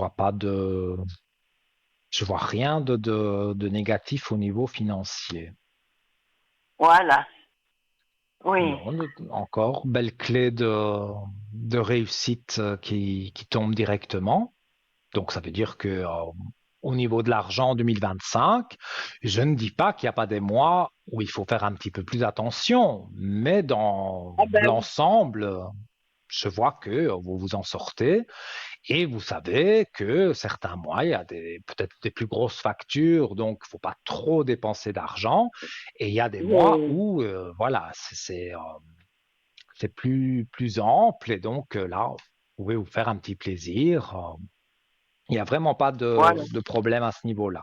vois rien de négatif au niveau financier. Voilà. Oui. Non, encore, belle clé de réussite qui tombe directement. Donc, ça veut dire que au niveau de l'argent en 2025, je ne dis pas qu'il n'y a pas des mois où il faut faire un petit peu plus attention, mais dans Ah ben oui. l'ensemble, je vois que vous vous en sortez et vous savez que certains mois, il y a peut-être des plus grosses factures, donc il ne faut pas trop dépenser d'argent. Et il y a des mois Oui. où, voilà, c'est plus ample et donc là, vous pouvez vous faire un petit plaisir. Il n'y a vraiment pas Voilà. de problème à ce niveau-là.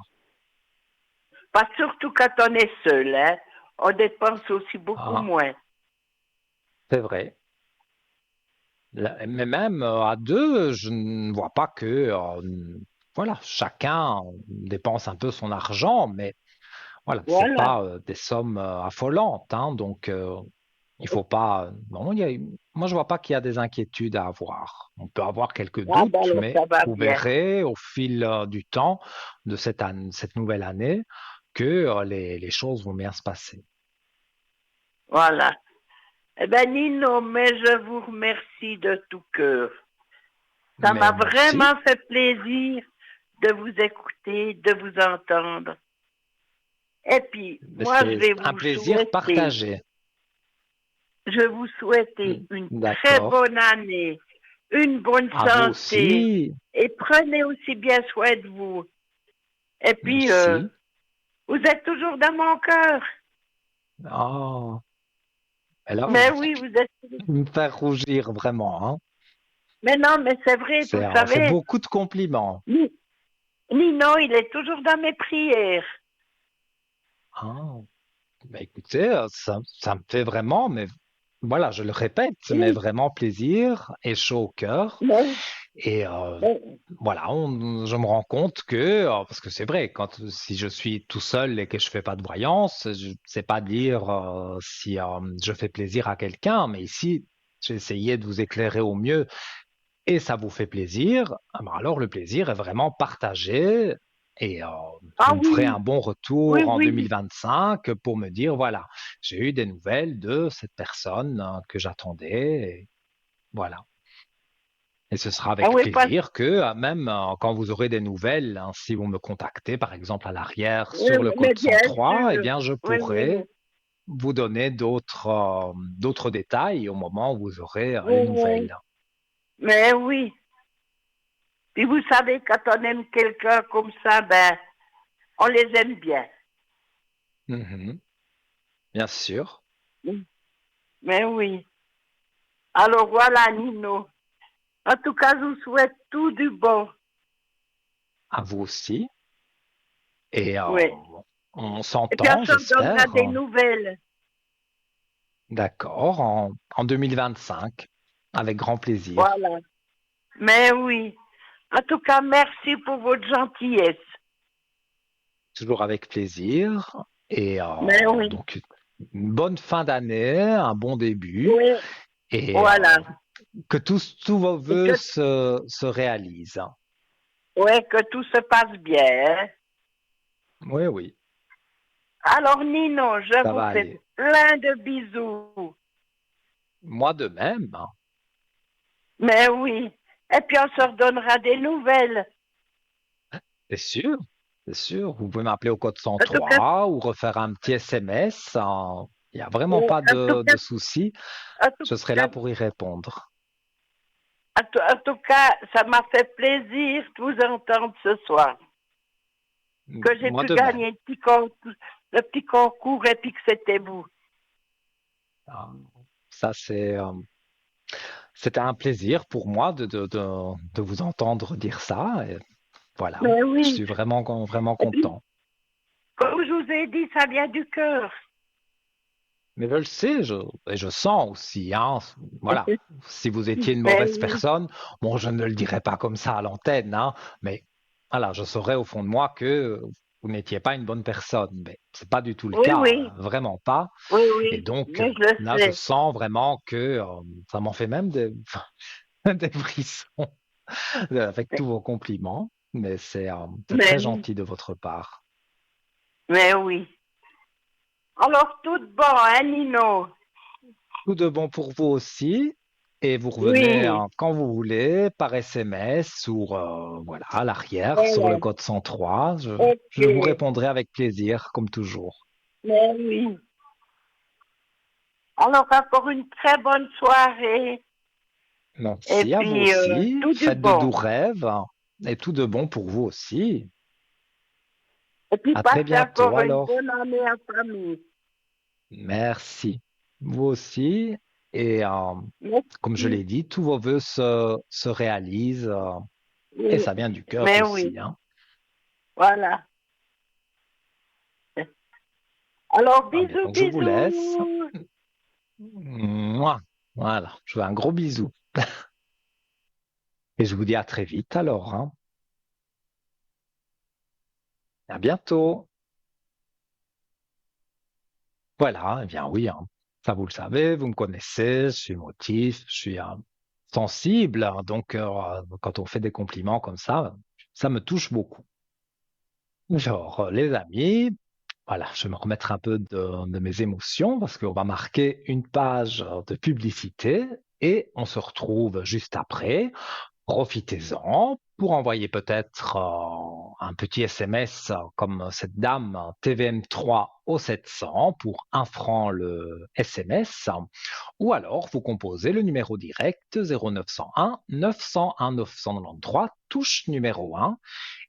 Pas surtout quand on est seul, hein. On dépense aussi beaucoup Ah, moins. c'est vrai. Mais même à deux, je ne vois pas que, voilà, chacun dépense un peu son argent, mais Voilà, c'est Voilà. pas des sommes affolantes, hein, donc il faut pas. Non, moi je vois pas qu'il y a des inquiétudes à avoir. On peut avoir quelques Ah ben doutes, alors, mais ça va vous bien. verrez au fil du temps de cette nouvelle année que les choses vont bien se passer. Voilà. Eh ben Nino, mais je vous remercie de tout cœur. Ça Mais m'a moi aussi, vraiment fait plaisir de vous écouter, de vous entendre. Et puis, mais moi, c'est un plaisir partagé. je vais vous souhaiter une très D'accord. bonne année, une bonne À vous santé, aussi. et prenez aussi bien soin de vous. Et puis, Merci. vous êtes toujours dans mon cœur. Ah, et là, Mais oui, vous êtes. vous me faire rougir vraiment, hein. Mais non, mais c'est vrai, vous C'est savez, beaucoup de compliments. Nino, il est toujours dans mes prières. Ah, bah écoutez, ça me fait vraiment, mais voilà, je le répète, mais Oui, vraiment plaisir et chaud au cœur. mais, Et mais- voilà, je me rends compte que, parce que c'est vrai, si je suis tout seul et que je fais pas de voyance, je sais pas dire si je fais plaisir à quelqu'un, mais ici, j'ai essayé de vous éclairer au mieux et ça vous fait plaisir, ah ben alors le plaisir est vraiment partagé et ah vous me ferez un oui, bon oui, retour en oui, 2025 pour me dire, voilà, j'ai eu des nouvelles de cette personne que j'attendais, et voilà. Et ce sera ah avec oui, pas, plaisir que même quand vous aurez des nouvelles, hein, si vous me contactez, par exemple à l'arrière oui, sur le mais code bien 103, eh sûr, bien je oui, oui, pourrai vous donner d'autres détails au moment où vous aurez oui, les oui, nouvelles. mais oui. Puis vous savez, quand on aime quelqu'un comme ça, ben, on les aime bien. Mhm, bien sûr, Mais oui. Alors voilà, Nino. En tout cas, je vous souhaite tout du bon. à vous aussi. Et Oui. on Et puis on s'entend, se donnera j'espère, des nouvelles. d'accord, en 2025, avec grand plaisir. Voilà. Mais oui. En tout cas, merci pour votre gentillesse. Toujours avec plaisir. Et Mais oui. donc, une bonne fin d'année, un bon début, Oui. et Voilà. que tous vos Et vœux se réalisent. ouais, que tout se passe bien, hein. Oui, oui, Alors, Nino, je ça vous va fais aller. plein de bisous. Moi de même, hein. Mais oui. Et puis on se redonnera des nouvelles. C'est sûr, c'est sûr. Vous pouvez m'appeler au code En tout cas, 103 ou refaire un petit SMS, hein. Il n'y a vraiment en pas tout de cas, souci. en tout Je serai cas, là pour y répondre. en tout cas, ça m'a fait plaisir de vous entendre ce soir. Que j'ai Moi pu de même. gagner le petit concours et puis que c'était vous. Ah, ça, c'était un plaisir pour moi de vous entendre dire ça. Et voilà, Mais je oui. suis vraiment, vraiment Et puis, content. comme je vous ai dit, ça vient du cœur. Mais je le sais, et je sens aussi, hein, voilà. Si vous étiez une Mais mauvaise oui. personne, bon, je ne le dirais pas comme ça à l'antenne, hein, mais voilà, je saurais au fond de moi que vous n'étiez pas une bonne personne. Mais c'est pas du tout le Oui, cas, oui. vraiment pas. Oui, Et oui. donc, Mais je le là, je sais. sens vraiment que ça m'en fait même des frissons avec tous vos compliments. Mais c'est Mais très oui. gentil de votre part. Mais oui. Alors, tout bon, hein, Nino? Tout de bon pour vous aussi. Et vous revenez Oui. quand vous voulez, par SMS ou voilà, à l'arrière sur le Voilà. code 103. Je vous Ok. répondrai avec plaisir, comme toujours. Mais oui. Alors, encore une très bonne soirée. Et Merci à vous puis, aussi. tout du Faites de doux bon. rêves et tout de bon pour vous aussi. Et puis, À très passez bientôt encore une alors. bonne année en famille. Merci. Vous aussi. Et comme je Merci. l'ai dit, tous vos vœux se réalisent et Oui. ça vient du cœur Mais oui. aussi, hein. Voilà. Alors, Ah bien, bisous, donc je vous laisse. bisous. Mouah. Voilà, je vous fais un gros bisou. Et je vous dis à très vite alors, hein. À bientôt. Voilà, eh bien oui, hein. Ça vous le savez, vous me connaissez, je suis émotif, je suis sensible, hein, donc quand on fait des compliments comme ça me touche beaucoup. Genre, les amis, voilà, je vais me remettre un peu de mes émotions parce qu'on va marquer une page de publicité et on se retrouve juste après. Profitez-en pour envoyer peut-être un petit SMS comme cette dame TVM3 au 700 pour 1 franc le SMS, ou alors vous composez le numéro direct 0901 901 993 touche numéro 1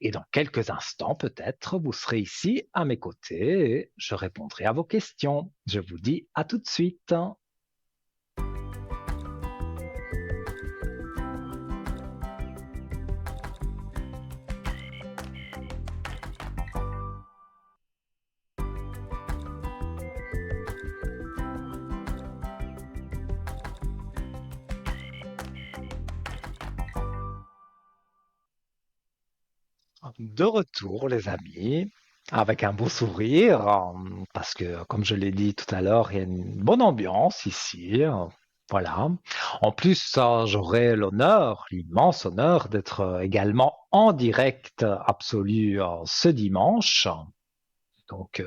et dans quelques instants peut-être vous serez ici à mes côtés et je répondrai à vos questions. Je vous dis à tout de suite. De retour, les amis, avec un beau sourire, parce que, comme je l'ai dit tout à l'heure, il y a une bonne ambiance ici. Voilà. En plus, j'aurai l'honneur, l'immense honneur d'être également en direct absolu ce dimanche. Donc,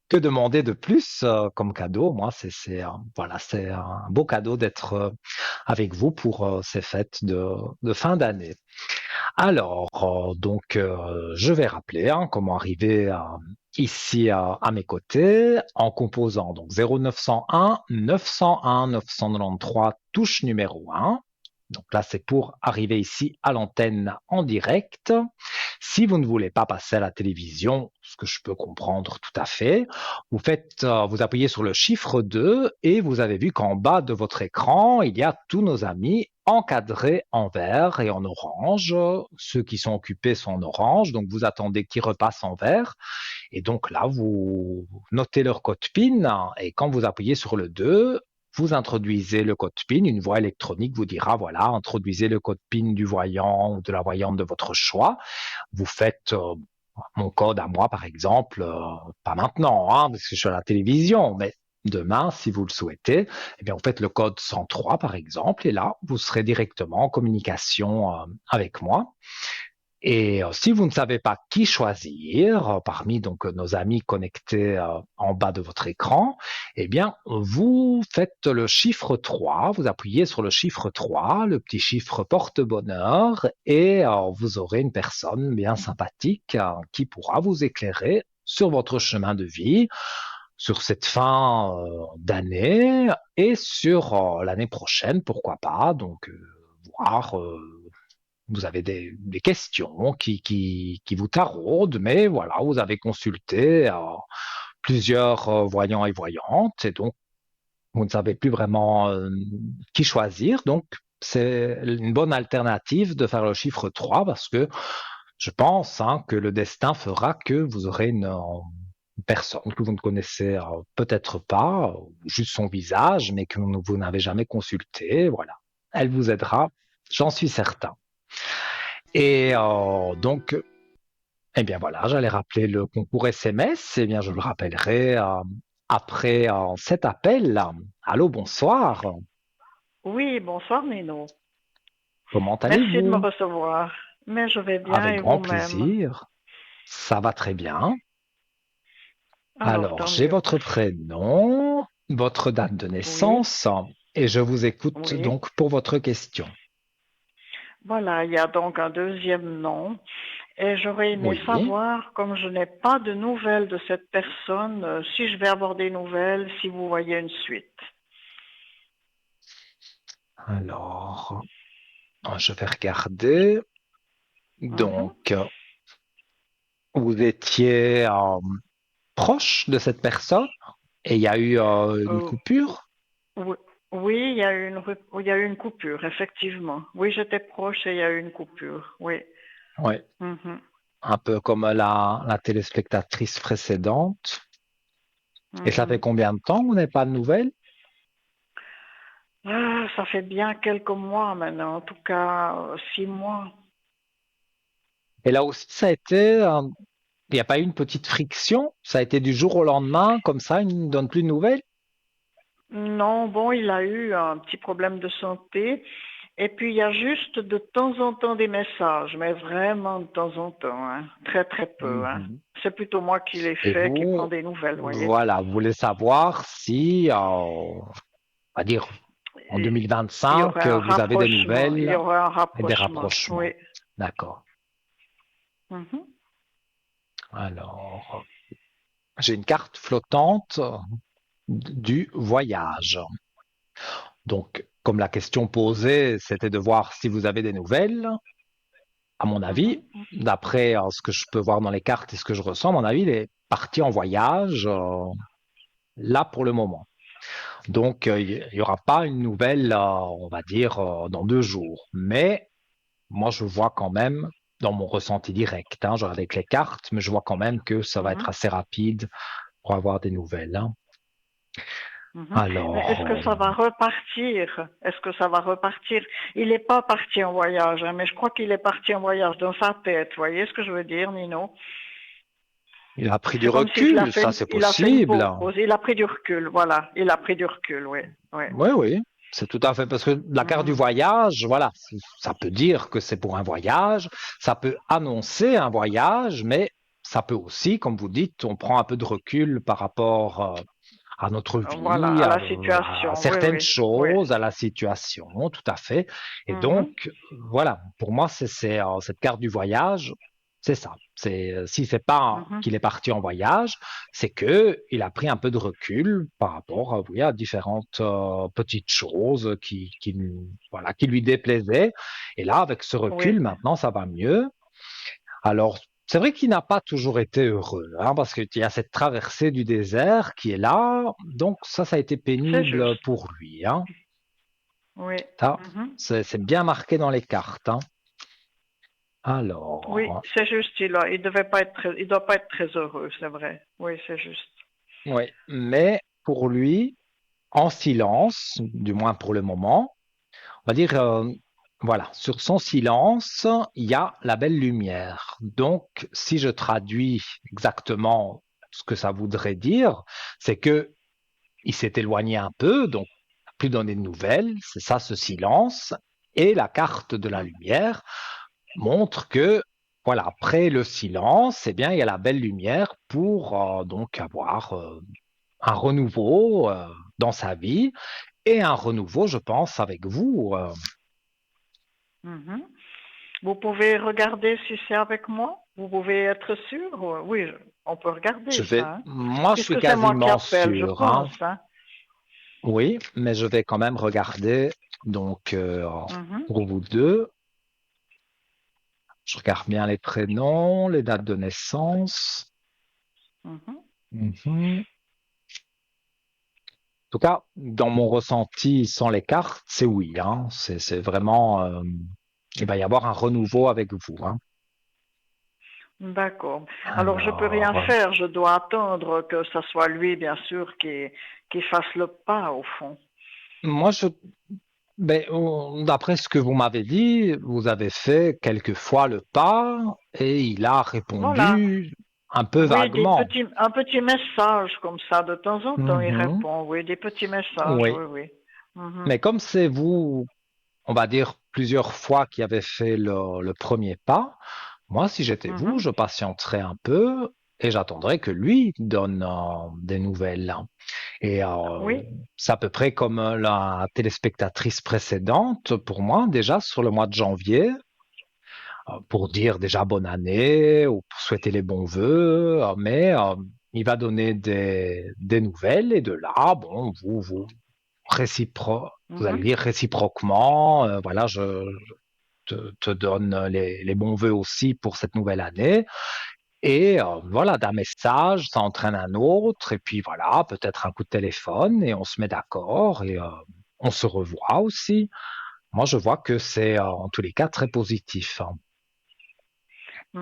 que demander de plus comme cadeau? Moi, voilà, c'est un beau cadeau d'être avec vous pour ces fêtes de fin d'année. Alors, je vais rappeler comment arriver ici à mes côtés en composant donc 0901 901 993 touche numéro 1. Donc là, c'est pour arriver ici à l'antenne en direct. Si vous ne voulez pas passer à la télévision, ce que je peux comprendre tout à fait, vous appuyez sur le chiffre 2 et vous avez vu qu'en bas de votre écran, il y a tous nos amis encadrés en vert et en orange. Ceux qui sont occupés sont en orange, donc vous attendez qu'ils repassent en vert. Et donc là, vous notez leur code PIN et quand vous appuyez sur le 2, vous introduisez le code PIN. Une voix électronique vous dira, voilà, introduisez le code PIN du voyant ou de la voyante de votre choix. Vous faites mon code à moi, par exemple, pas maintenant, hein, parce que je suis à la télévision, mais demain, si vous le souhaitez, eh bien, vous faites le code 103, par exemple, et là, vous serez directement en communication avec moi. Et si vous ne savez pas qui choisir parmi donc nos amis connectés en bas de votre écran, eh bien, vous faites le chiffre 3, vous appuyez sur le chiffre 3, le petit chiffre porte-bonheur, et vous aurez une personne bien sympathique qui pourra vous éclairer sur votre chemin de vie, sur cette fin d'année et sur l'année prochaine, pourquoi pas. Donc, voir vous avez des questions qui vous taraudent, mais voilà, vous avez consulté plusieurs voyants et voyantes, et donc vous ne savez plus vraiment qui choisir. Donc, c'est une bonne alternative de faire le chiffre 3 parce que je pense que le destin fera que vous aurez une personne que vous ne connaissez peut-être pas, juste son visage, mais que vous n'avez jamais consulté. Voilà. Elle vous aidera, j'en suis certain. Et eh bien voilà, j'allais rappeler le concours SMS. Eh bien, je le rappellerai après cet appel. Allô, bonsoir. Oui, bonsoir Nino. Comment Merci de me allez-vous? recevoir. Mais je vais bien Avec et grand vous-même. plaisir. Ça va très bien. Alors, Alors, tant j'ai mieux. votre prénom, votre date de Oui, naissance et je vous écoute oui. donc pour votre question. Voilà, il y a donc un deuxième nom. Et j'aurais aimé Oui. savoir, comme je n'ai pas de nouvelles de cette personne, si je vais avoir des nouvelles, si vous voyez une suite. Alors, je vais regarder. Mhm. Donc, vous étiez proche de cette personne et il y a eu une Euh, coupure. oui, oui, il y a eu une coupure, effectivement. Oui, j'étais proche et il y a eu une coupure. Oui. Oui, Mhm. un peu comme la téléspectatrice précédente. Et ça fait Mhm. combien de temps que vous n'avez pas de nouvelles? Ah, ça fait bien quelques mois maintenant, en tout cas 6 mois. Et là aussi, ça a été Il n'y a pas eu une petite friction? Ça a été du jour au lendemain, comme ça, il ne donne plus de nouvelles? Non, bon, il a eu un petit problème de santé. Et puis, il y a juste de temps en temps des messages, mais vraiment de temps en temps, hein. Très, très peu, hein. Mhm. C'est plutôt moi qui les Et fais, qui prend vous, des nouvelles, vous voyez. voilà, vous voulez savoir si, on va dire, en Et il y 2025, aurait un vous avez des rapprochement, il y nouvelles aurait un et des rapprochement, oui. rapprochements. D'accord. Mhm, Alors, j'ai une carte flottante du voyage. Donc, comme la question posée, c'était de voir si vous avez des nouvelles. À mon mhm. avis, d'après ce que je peux voir dans les cartes et ce que je ressens, à mon avis, il est parti en voyage là pour le moment. Donc, il n'y aura pas une nouvelle, on va dire, dans 2 jours. Mais moi, je vois quand même, dans mon ressenti direct, hein, genre avec les cartes, mais je vois quand même que ça va être Mhm, assez rapide pour avoir des nouvelles, hein. mhm. Mais Alors, est-ce que ça va repartir? Est-ce que ça va repartir? Il n'est pas parti en voyage, hein, mais je crois qu'il est parti en voyage dans sa tête. Vous voyez ce que je veux dire, Nino? il a pris du C'est comme s'il a recul, fait ça c'est il a fait une possible. pause. Il a pris du recul, voilà. Il a pris du recul, oui. Oui. Oui, oui, c'est tout à fait parce que la carte du Mhm. voyage, voilà, ça peut dire que c'est pour un voyage, ça peut annoncer un voyage, mais ça peut aussi, comme vous dites, on prend un peu de recul par rapport à notre Voilà, vie, à la à situation. Oui, certaines oui, oui. choses, à la situation, tout à fait. Et Mhm. donc, voilà, pour moi, cette carte du voyage, c'est ça. Si c'est pas Mhm. qu'il est parti en voyage, c'est que il a pris un peu de recul par rapport, oui, à différentes petites choses voilà, qui lui déplaisaient. Et là, avec ce Oui. recul, maintenant, ça va mieux. Alors, c'est vrai qu'il n'a pas toujours été heureux, hein, parce qu'il y a cette traversée du désert qui est là. Donc, ça a été C'est pénible juste. pour lui, hein. Oui. Ça, Mhm. c'est bien marqué dans les cartes, hein. Oui, Alors, c'est juste. Il doit pas être très heureux, c'est vrai. Oui, c'est juste. oui, mais pour lui, en silence, du moins pour le moment, on va dire, voilà, sur son silence, il y a la belle lumière. Donc, si je traduis exactement ce que ça voudrait dire, c'est que il s'est éloigné un peu, donc plus donné de nouvelles, c'est ça ce silence. Et la carte de la Mhm. lumière montre que, voilà, après le silence, eh bien, il y a la belle lumière pour donc avoir un renouveau dans sa vie et un renouveau, je pense, avec vous. Mhm. Vous pouvez regarder si c'est avec moi. Vous pouvez être sûr. Oui, on peut regarder ça, hein. Moi, je suis Puisque c'est moi qui quasiment appelle, je sûr, hein. pense, hein. Oui, mais je vais quand même regarder. Donc, Mhm. pour vous deux, je regarde bien les prénoms, les dates de naissance. Mhm. Mhm. En tout cas, dans mon ressenti sans les cartes, c'est oui, hein. C'est vraiment, il va y avoir un renouveau avec vous, hein. D'accord. Alors, je peux rien Alors, faire. Je dois attendre que ce soit lui, bien sûr, qui fasse le pas, au fond. moi, ben, d'après ce que vous m'avez dit, vous avez fait quelques fois le pas et il a Voilà. répondu un peu Oui, vaguement. un petit message comme ça, de temps en temps, il Mhm. répond. Oui, des petits messages, Oui, oui, oui. Mhm. mais comme c'est vous, on va dire plusieurs fois qui avez fait le premier pas, moi, si j'étais vous, Mhm. je patienterais un peu et j'attendrais que lui donne des nouvelles. Et Oui. c'est à peu près comme la téléspectatrice précédente, pour moi, déjà sur le mois de janvier, pour dire déjà bonne année ou pour souhaiter les bons vœux, mais il va donner des nouvelles et de là, bon, vous allez Mhm. dire réciproquement, voilà, je te donne les bons vœux aussi pour cette nouvelle année. Et voilà, d'un message, ça entraîne un autre, et puis voilà, peut-être un coup de téléphone, et on se met d'accord, et on se revoit aussi. Moi, je vois que c'est en tous les cas très positif, hein.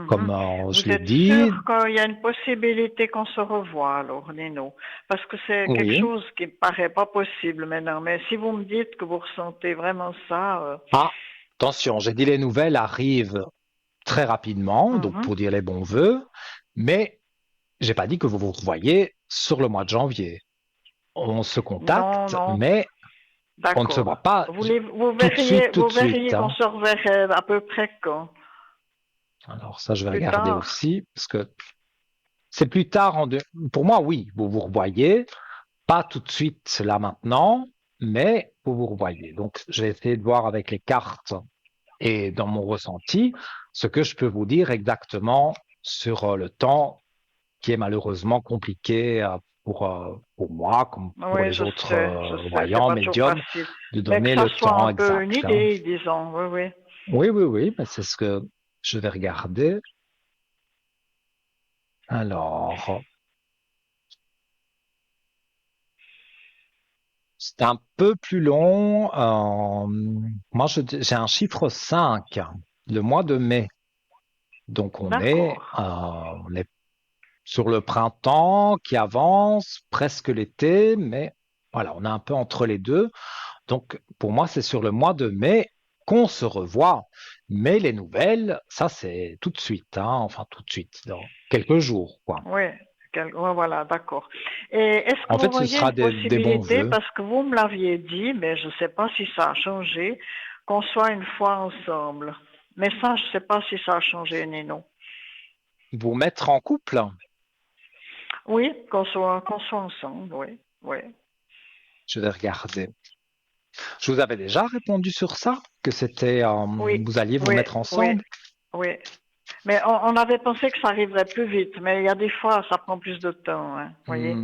Comme Mhm. je Vous l'ai êtes dit, sûr qu'il y a une possibilité qu'on se revoie alors, Nino? Parce que c'est quelque oui. chose qui me paraît pas possible maintenant. Mais si vous me dites que vous ressentez vraiment ça, Ah, attention, j'ai dit les nouvelles arrivent très rapidement, donc mhm. pour dire les bons vœux, Mais j'ai pas dit que vous vous revoyez sur le mois de janvier. On se Non, contacte, non, mais on ne se d'accord. voit pas tout Vous de suite, verriez qu'on hein. se reverrait à peu près quand? Alors ça, je vais Plus regarder tard? aussi, parce que c'est plus tard. Pour moi, oui, vous vous revoyez, pas tout de suite là maintenant, mais vous vous revoyez. Donc, je vais essayer de voir avec les cartes et dans mon ressenti ce que je peux vous dire exactement sur le temps qui est malheureusement compliqué pour moi, comme pour Oui, les autres je sais, c'est voyants, pas toujours médiums, facile. de Mais que donner ça le soit un temps peu une exact, hein. idée, disons, oui, oui. Oui, oui, oui, mais c'est ce que je vais regarder. Alors, c'est un peu plus long. Moi, j'ai un chiffre 5, le mois de mai. Donc, D'accord. on est sur le printemps qui avance, presque l'été, mais voilà, on est un peu entre les deux. Donc, pour moi, c'est sur le mois de mai qu'on se revoit. Mais les nouvelles, ça, c'est tout de suite, hein, enfin, tout de suite, dans quelques jours, quoi. Oui, ouais, voilà, d'accord. Et est-ce que En vous fait, ce voyez sera une des bons possibilité, vœux. parce que vous me l'aviez dit, mais je ne sais pas si ça a changé, qu'on soit une fois ensemble. Mais ça, je ne sais pas si ça a changé, Nino. Vous mettre en couple, Oui, qu'on soit ensemble, oui, oui, je vais regarder. Je vous avais déjà répondu sur ça, que oui, vous alliez vous oui, mettre oui, ensemble. oui. Mais on avait pensé que ça arriverait plus vite, mais il y a des fois, ça prend plus de temps, hein, voyez.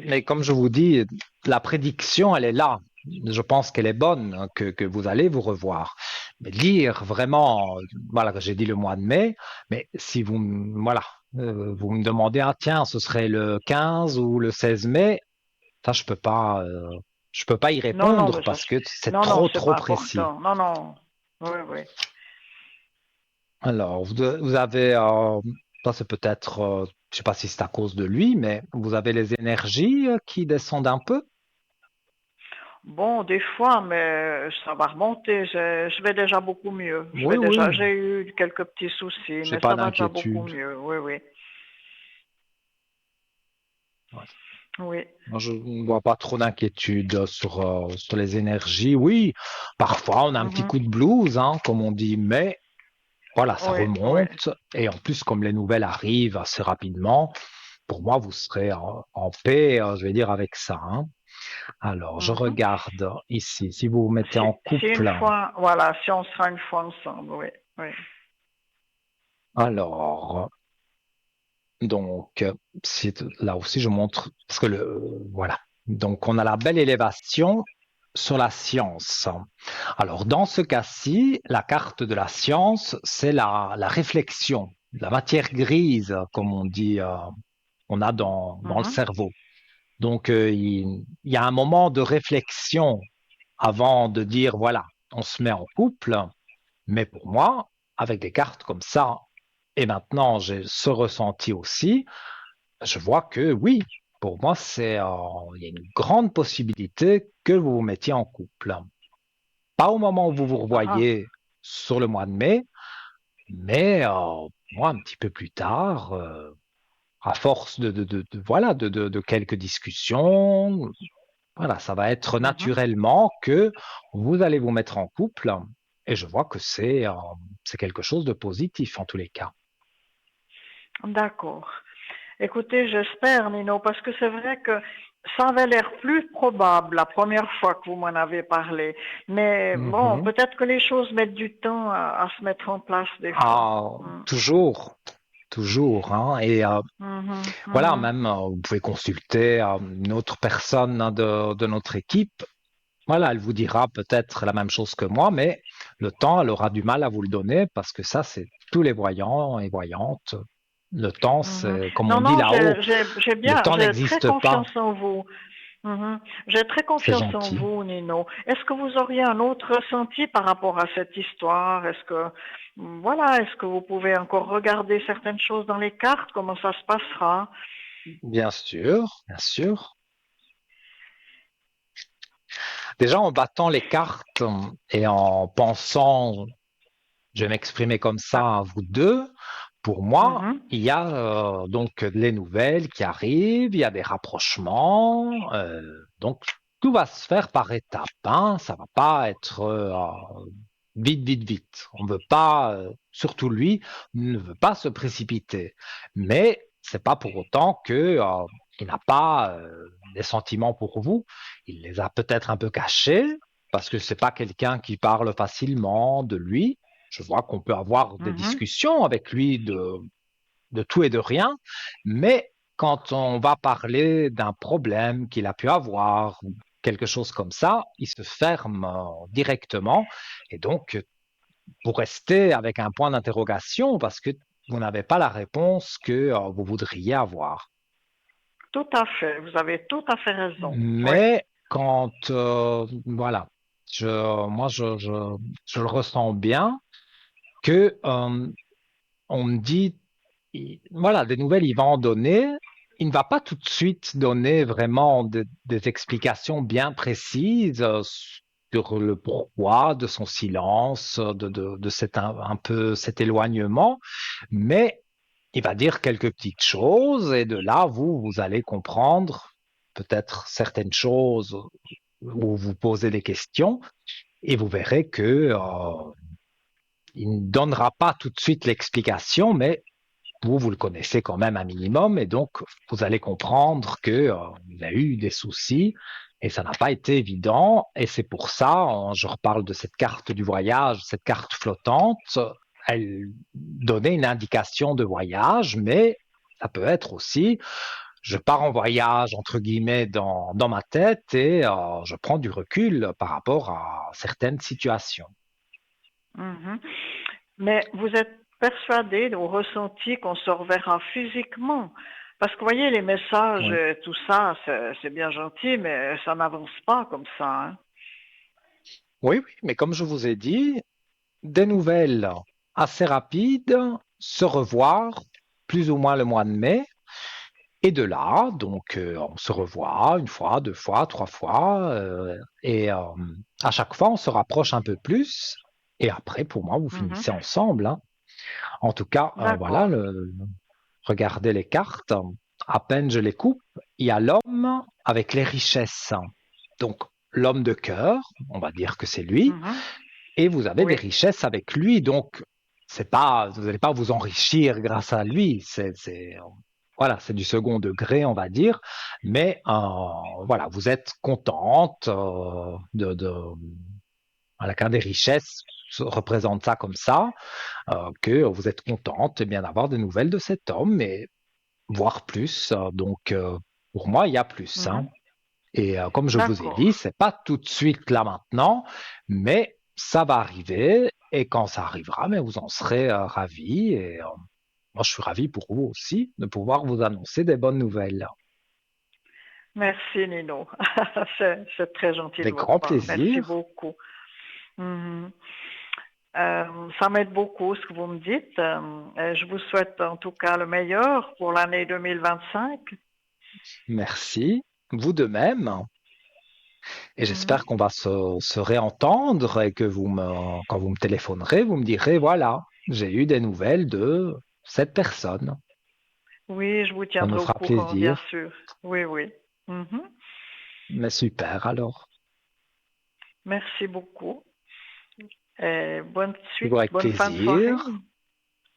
Mais comme je vous dis, la prédiction, elle est là. Je pense qu'elle est bonne, hein, que vous allez vous revoir. Mais lire vraiment, voilà, j'ai dit le mois de mai, mais si voilà, vous me demandez, ah tiens, ce serait le 15 ou le 16 mai, ça, je peux pas y Non, non, répondre mais ça, parce que c'est non, non, c'est trop pas précis. important. Non, non. Oui, oui. Alors, vous avez, ça c'est peut-être, je sais pas si c'est à cause de lui, mais vous avez les énergies qui descendent un peu. Bon, des fois, mais ça va remonter. Je vais déjà beaucoup mieux. Oui, oui, J'ai eu quelques petits soucis, j'ai mais pas ça va déjà beaucoup d'inquiétude. mieux. Oui, oui, Ouais. oui. Moi, je ne vois pas trop d'inquiétude sur les énergies. Oui, parfois on a un petit Mhm. coup de blues, hein, comme on dit, mais voilà, ça Oui, oui. remonte. Et en plus, comme les nouvelles arrivent assez rapidement, pour moi, vous serez en paix, je vais dire, avec ça, hein. Alors, je Mhm. regarde ici. Si vous vous mettez en Si une couple, fois, voilà, si on sera une fois ensemble, oui, oui. alors, donc, là aussi, je montre, parce que voilà. Donc, on a la belle élévation sur la science. Alors, dans ce cas-ci, la carte de la science, c'est la réflexion, la matière grise, comme on dit, on a dans le Mhm. cerveau. Donc, il y a un moment de réflexion avant de dire, voilà, on se met en couple. Mais pour moi, avec des cartes comme ça, et maintenant j'ai ce ressenti aussi, je vois que oui, pour moi, il y a une grande possibilité que vous vous mettiez en couple. Pas au moment où vous vous Ah, ah. revoyez sur le mois de mai, mais moi, un petit peu plus tard, à force voilà, de quelques discussions, voilà, ça va être Mhm. naturellement que vous allez vous mettre en couple. Et je vois que c'est quelque chose de positif en tous les cas. D'accord. Écoutez, j'espère, Nino, parce que c'est vrai que ça avait l'air plus probable la première fois que vous m'en avez parlé. Mais bon, Mhm. peut-être que les choses mettent du temps à se mettre en place des fois. Ah, Mm. toujours, toujours, hein. Et Mhm, voilà, mhm, même vous pouvez consulter une autre personne, hein, de notre équipe. Voilà, elle vous dira peut-être la même chose que moi, mais le temps, elle aura du mal à vous le donner parce que ça, c'est tous les voyants et voyantes. Le temps, mhm. c'est comme Non, on dit non, là-haut, le temps j'ai très n'existe pas. confiance en vous. Mhm. J'ai très C'est confiance en gentil. vous, Nino. Est-ce que vous auriez un autre ressenti par rapport à cette histoire? Voilà, est-ce que vous pouvez encore regarder certaines choses dans les cartes? Comment ça se passera? Bien sûr, bien sûr. Déjà, en battant les cartes et en pensant, je vais m'exprimer comme ça Ah, à vous deux, Pour moi, Mhm. il y a donc les nouvelles qui arrivent, il y a des rapprochements, donc tout va se faire par étapes, hein. Ça va pas être vite, vite, vite. On veut pas, surtout lui, ne veut pas se précipiter. Mais c'est pas pour autant que il n'a pas des sentiments pour vous. Il les a peut-être un peu cachés parce que c'est pas quelqu'un qui parle facilement de lui. Je vois qu'on peut avoir des Mhm. discussions avec lui de tout et de rien, mais quand on va parler d'un problème qu'il a pu avoir ou quelque chose comme ça, il se ferme directement. Et donc, vous restez avec un point d'interrogation parce que vous n'avez pas la réponse que vous voudriez avoir. Tout à fait, vous avez tout à fait raison. Oui. Mais quand, voilà, moi, je le ressens bien que on me dit, voilà, des nouvelles, il va en donner. Il ne va pas tout de suite donner vraiment des explications bien précises sur le pourquoi de son silence, de cet un peu cet éloignement, mais il va dire quelques petites choses et de là, vous allez comprendre peut-être certaines choses ou vous posez des questions et vous verrez que il ne donnera pas tout de suite l'explication, mais vous le connaissez quand même un minimum, et donc vous allez comprendre que il a eu des soucis et ça n'a pas été évident. Et c'est pour ça, je reparle de cette carte du voyage, cette carte flottante. Elle donnait une indication de voyage, mais ça peut être aussi, je pars en voyage entre guillemets dans ma tête et je prends du recul par rapport à certaines situations. Mhm. Mais vous êtes persuadé ou ressenti qu'on se reverra physiquement? Parce que vous voyez, les messages, Oui. tout ça, c'est bien gentil, mais ça n'avance pas comme ça, hein. Oui, oui, mais comme je vous ai dit, des nouvelles assez rapides, se revoir plus ou moins le mois de mai. Et de là, donc, on se revoit une fois, deux fois, trois fois, et à chaque fois, on se rapproche un peu plus. Et après, pour moi, vous Mhm. finissez ensemble, hein. En tout cas, voilà, D'accord. regardez les cartes. À peine je les coupe, il y a l'homme avec les richesses. Donc, l'homme de cœur, on va dire que c'est lui, Mhm. et vous avez des Oui. richesses avec lui. Donc, c'est pas, vous n'allez pas vous enrichir grâce à lui. Voilà, c'est du second degré, on va dire. Mais voilà, vous êtes contente voilà, qu'un des richesses représente ça comme ça, que vous êtes contente eh bien d'avoir des nouvelles de cet homme, mais voire plus. Donc, pour moi, il y a plus, hein. Mhm. Et comme je vous ai D'accord. dit, c'est pas tout de suite là maintenant, mais ça va arriver. Et quand ça arrivera, mais vous en serez ravis. Et moi, je suis ravi pour vous aussi de pouvoir vous annoncer des bonnes nouvelles. Merci, Nino. C'est très gentil de Avec votre grand part. Merci plaisir. beaucoup. Mhm. Ça m'aide beaucoup ce que vous me dites. Et je vous souhaite en tout cas le meilleur pour l'année 2025. Merci. Vous de même. Et Mhm. j'espère qu'on va se réentendre et que quand vous me téléphonerez, vous me direz, voilà, j'ai eu des nouvelles de cette personne. Oui, je vous Ça me tiendrai au fera courant, bien plaisir. sûr. Oui, oui. Mhm. Mais super alors. Merci beaucoup. Et bonne suite, Toujours avec bonne fin de soirée. plaisir.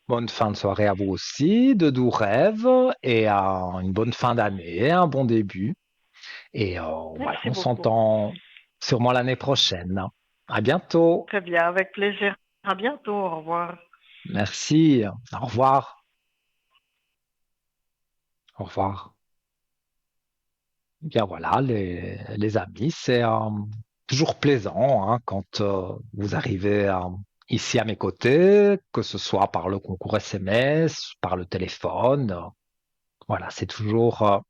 Bonne fin de soirée à vous aussi, de doux rêves et une bonne fin d'année, un bon début. Et voilà, Merci on beaucoup. s'entend sûrement l'année prochaine. À bientôt. Très bien, avec plaisir. À bientôt. Au revoir. Merci. Au revoir. Au revoir. Bien voilà, les amis, c'est toujours plaisant hein, quand vous arrivez ici à mes côtés, que ce soit par le concours SMS, par le téléphone. Voilà, c'est toujours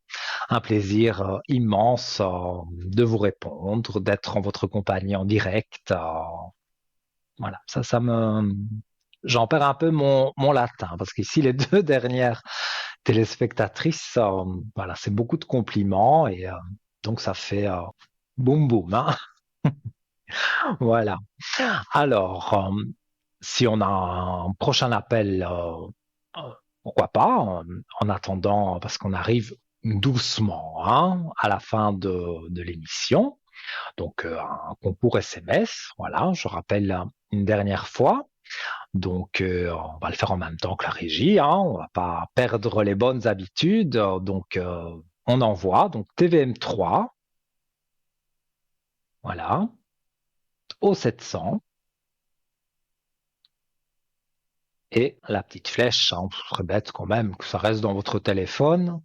un plaisir immense de vous répondre, d'être en votre compagnie en direct. Voilà, j'en perds un peu mon latin parce qu'ici les deux dernières téléspectatrices, voilà, c'est beaucoup de compliments et donc ça fait boum boum, hein. Voilà. Alors, si on a un prochain appel pourquoi pas, en attendant, parce qu'on arrive doucement hein, à la fin de l'émission. Donc, un concours SMS, voilà, je rappelle une dernière fois. Donc, on va le faire en même temps que la régie, hein, on va pas perdre les bonnes habitudes. Donc, on envoie, donc TVM3, voilà, au 700. Et la petite flèche, hein, ce serait bête quand même que ça reste dans votre téléphone.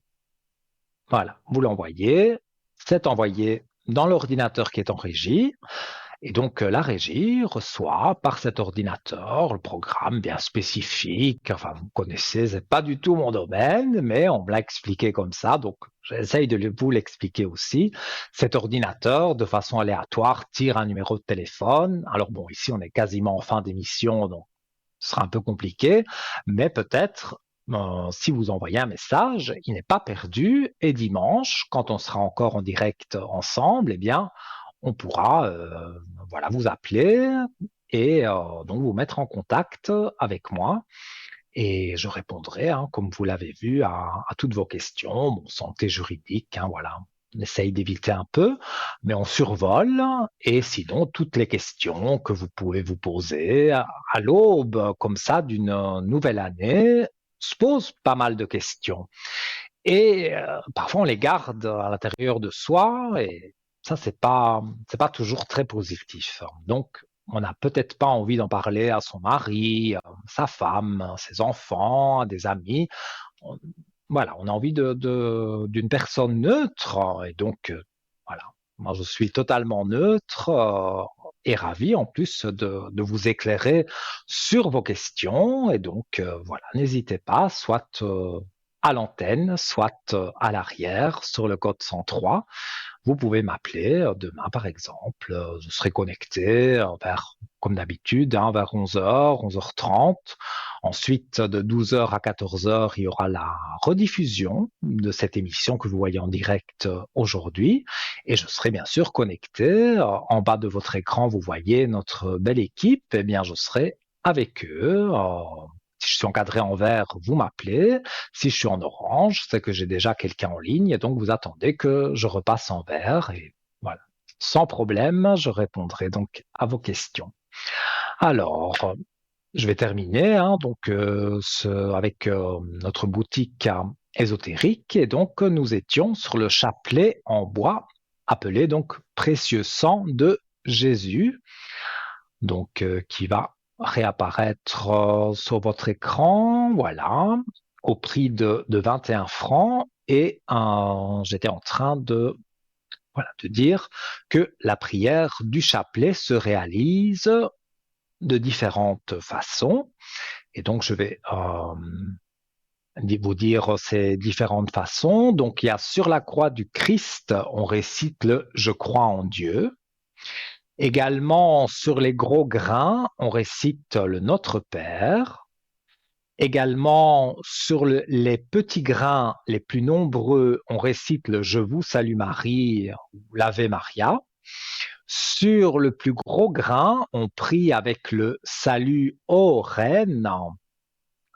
Voilà, vous l'envoyez, c'est envoyé dans l'ordinateur qui est en régie. Et donc, la régie reçoit par cet ordinateur le programme bien spécifique. Enfin, vous connaissez, c'est pas du tout mon domaine, mais on me l'a expliqué comme ça. Donc, j'essaye de vous l'expliquer aussi. Cet ordinateur, de façon aléatoire, tire un numéro de téléphone. Alors bon, ici, on est quasiment en fin d'émission, donc ce sera un peu compliqué, mais peut-être si vous envoyez un message, il n'est pas perdu et dimanche, quand on sera encore en direct ensemble, eh bien, on pourra voilà, vous appeler et donc vous mettre en contact avec moi et je répondrai, hein, comme vous l'avez vu, à toutes vos questions, bon, santé juridique, hein, voilà. On essaye d'éviter un peu, mais on survole. Et sinon, toutes les questions que vous pouvez vous poser à l'aube, comme ça, d'une nouvelle année, se posent pas mal de questions. Et parfois, on les garde à l'intérieur de soi, et ça, c'est pas toujours très positif. Donc, on n'a peut-être pas envie d'en parler à son mari, à sa femme, à ses enfants, à des amis. On- voilà, on a envie d'une personne neutre, et donc, voilà. Moi, je suis totalement neutre et ravi en plus de vous éclairer sur vos questions. Et donc, voilà, n'hésitez pas, soit à l'antenne, soit à l'arrière sur le code 103. Vous pouvez m'appeler demain, par exemple. Je serai connecté vers, comme d'habitude, hein, vers 11h, 11h30. Ensuite, de 12h à 14h, il y aura la rediffusion de cette émission que vous voyez en direct aujourd'hui. Et je serai bien sûr connecté. En bas de votre écran, vous voyez notre belle équipe. Eh bien, je serai avec eux. Si je suis encadré en vert, vous m'appelez. Si je suis en orange, c'est que j'ai déjà quelqu'un en ligne et donc vous attendez que je repasse en vert et voilà. Sans problème, je répondrai donc à vos questions. Alors, je vais terminer hein, donc avec notre boutique ésotérique et donc nous étions sur le chapelet en bois appelé donc précieux sang de Jésus, donc qui va réapparaître sur votre écran, voilà, au prix de 21 francs. Et j'étais en train voilà, de dire que la prière du chapelet se réalise de différentes façons. Et donc, je vais vous dire ces différentes façons. Donc, il y a sur la croix du Christ, on récite le Je crois en Dieu. Également, sur les gros grains, on récite le Notre Père. Également, sur les petits grains les plus nombreux, on récite le Je vous salue Marie ou l'Ave Maria. Sur le plus gros grain, on prie avec le Salut ô Reine,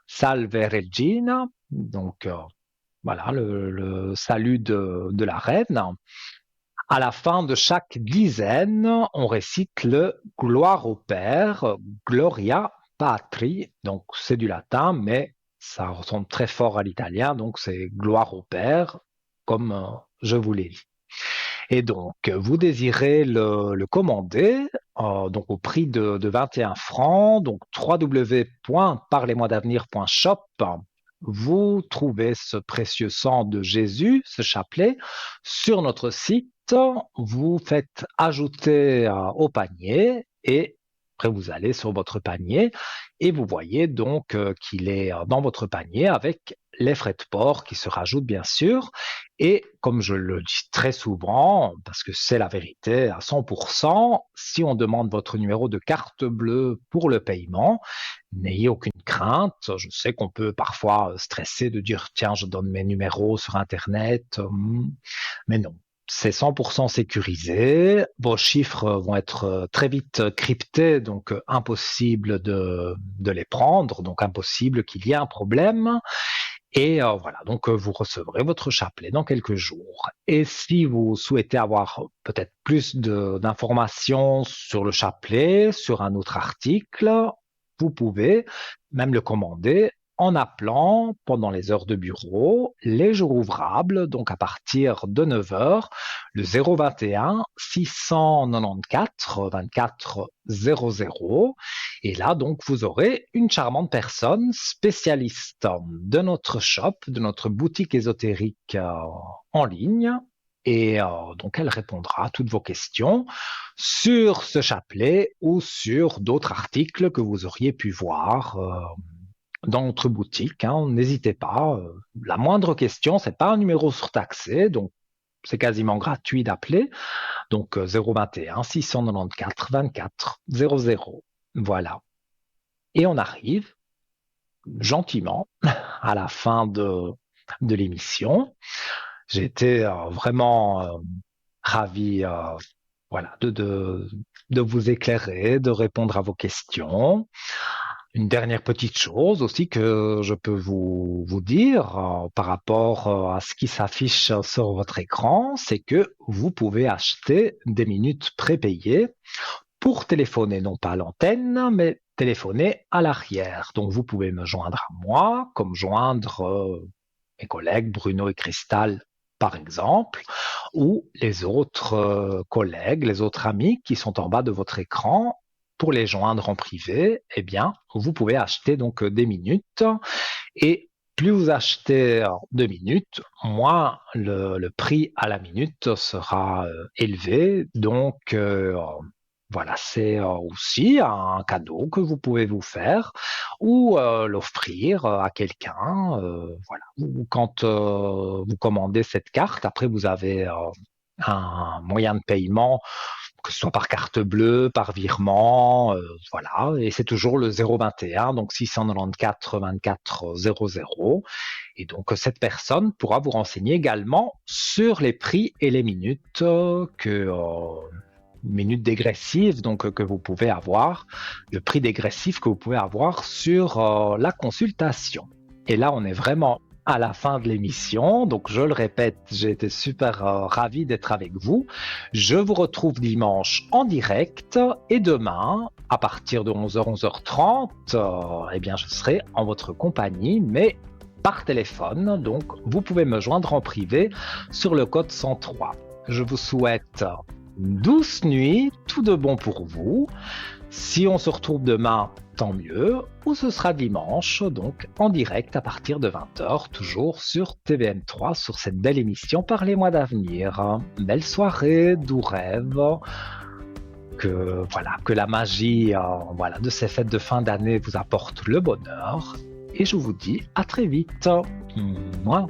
Salve Regina, donc voilà le salut de la Reine. À la fin de chaque dizaine, on récite le Gloire au Père, Gloria Patri. Donc c'est du latin, mais ça ressemble très fort à l'italien, donc c'est Gloire au Père, comme je vous l'ai dit. Et donc, vous désirez le commander donc au prix de 21 francs, donc www.parlez-moi-d'avenir.shop. Vous trouvez ce précieux sang de Jésus, ce chapelet, sur notre site. Vous faites ajouter au panier et après vous allez sur votre panier et vous voyez donc qu'il est dans votre panier avec les frais de port qui se rajoutent bien sûr. Et comme je le dis très souvent, parce que c'est la vérité à 100%, si on demande votre numéro de carte bleue pour le paiement, n'ayez aucune crainte. Je sais qu'on peut parfois stresser de dire tiens, je donne mes numéros sur Internet, mais non. c'est 100% sécurisé. Vos chiffres vont être très vite cryptés, donc impossible de les prendre, donc impossible qu'il y ait un problème. Et voilà, donc vous recevrez votre chapelet dans quelques jours. Et si vous souhaitez avoir peut-être plus d'informations sur le chapelet, sur un autre article, vous pouvez même le commander en appelant pendant les heures de bureau, les jours ouvrables, donc à partir de 9 heures, le 021 694 24 00. Et là, donc, vous aurez une charmante personne spécialiste de notre shop, de notre boutique ésotérique en ligne. Et donc, elle répondra à toutes vos questions sur ce chapelet ou sur d'autres articles que vous auriez pu voir dans notre boutique. N'hésitez pas. La moindre question, c'est pas un numéro surtaxé, donc c'est quasiment gratuit d'appeler. Donc 021 694 24 00. Voilà. Et on arrive gentiment à la fin de l'émission. J'ai été vraiment ravi voilà, de vous éclairer, de répondre à vos questions. Une dernière petite chose aussi que je peux vous dire par rapport à ce qui s'affiche sur votre écran, c'est que vous pouvez acheter des minutes prépayées pour téléphoner, non pas à l'antenne, mais téléphoner à l'arrière. Donc vous pouvez me joindre à moi, comme joindre mes collègues Bruno et Cristal, par exemple, ou les autres collègues, les autres amis qui sont en bas de votre écran. Pour les joindre en privé, eh bien, vous pouvez acheter donc des minutes. Et plus vous achetez de minutes, moins le prix à la minute sera élevé. Donc, voilà, c'est aussi un cadeau que vous pouvez vous faire ou l'offrir à quelqu'un. Voilà. Ou quand vous commandez cette carte, après vous avez un moyen de paiement, que ce soit par carte bleue, par virement, voilà. Et c'est toujours le 021, donc 694 24 00. Et donc cette personne pourra vous renseigner également sur les prix et les minutes minutes dégressives donc que vous pouvez avoir, le prix dégressif que vous pouvez avoir sur la consultation. Et là, on est vraiment à la fin de l'émission. Donc, je le répète, j'ai été super ravi d'être avec vous. Je vous retrouve dimanche en direct et demain, à partir de 11h, 11h30, eh bien, je serai en votre compagnie, mais par téléphone. Donc, vous pouvez me joindre en privé sur le code 103. Je vous souhaite une douce nuit, tout de bon pour vous. Si on se retrouve demain, tant mieux, ou ce sera dimanche, donc en direct à partir de 20h, toujours sur TVM3, sur cette belle émission Parlez-moi d'avenir. Belle soirée, doux rêve, que la magie de ces fêtes de fin d'année vous apporte le bonheur, et je vous dis à très vite. Mouah.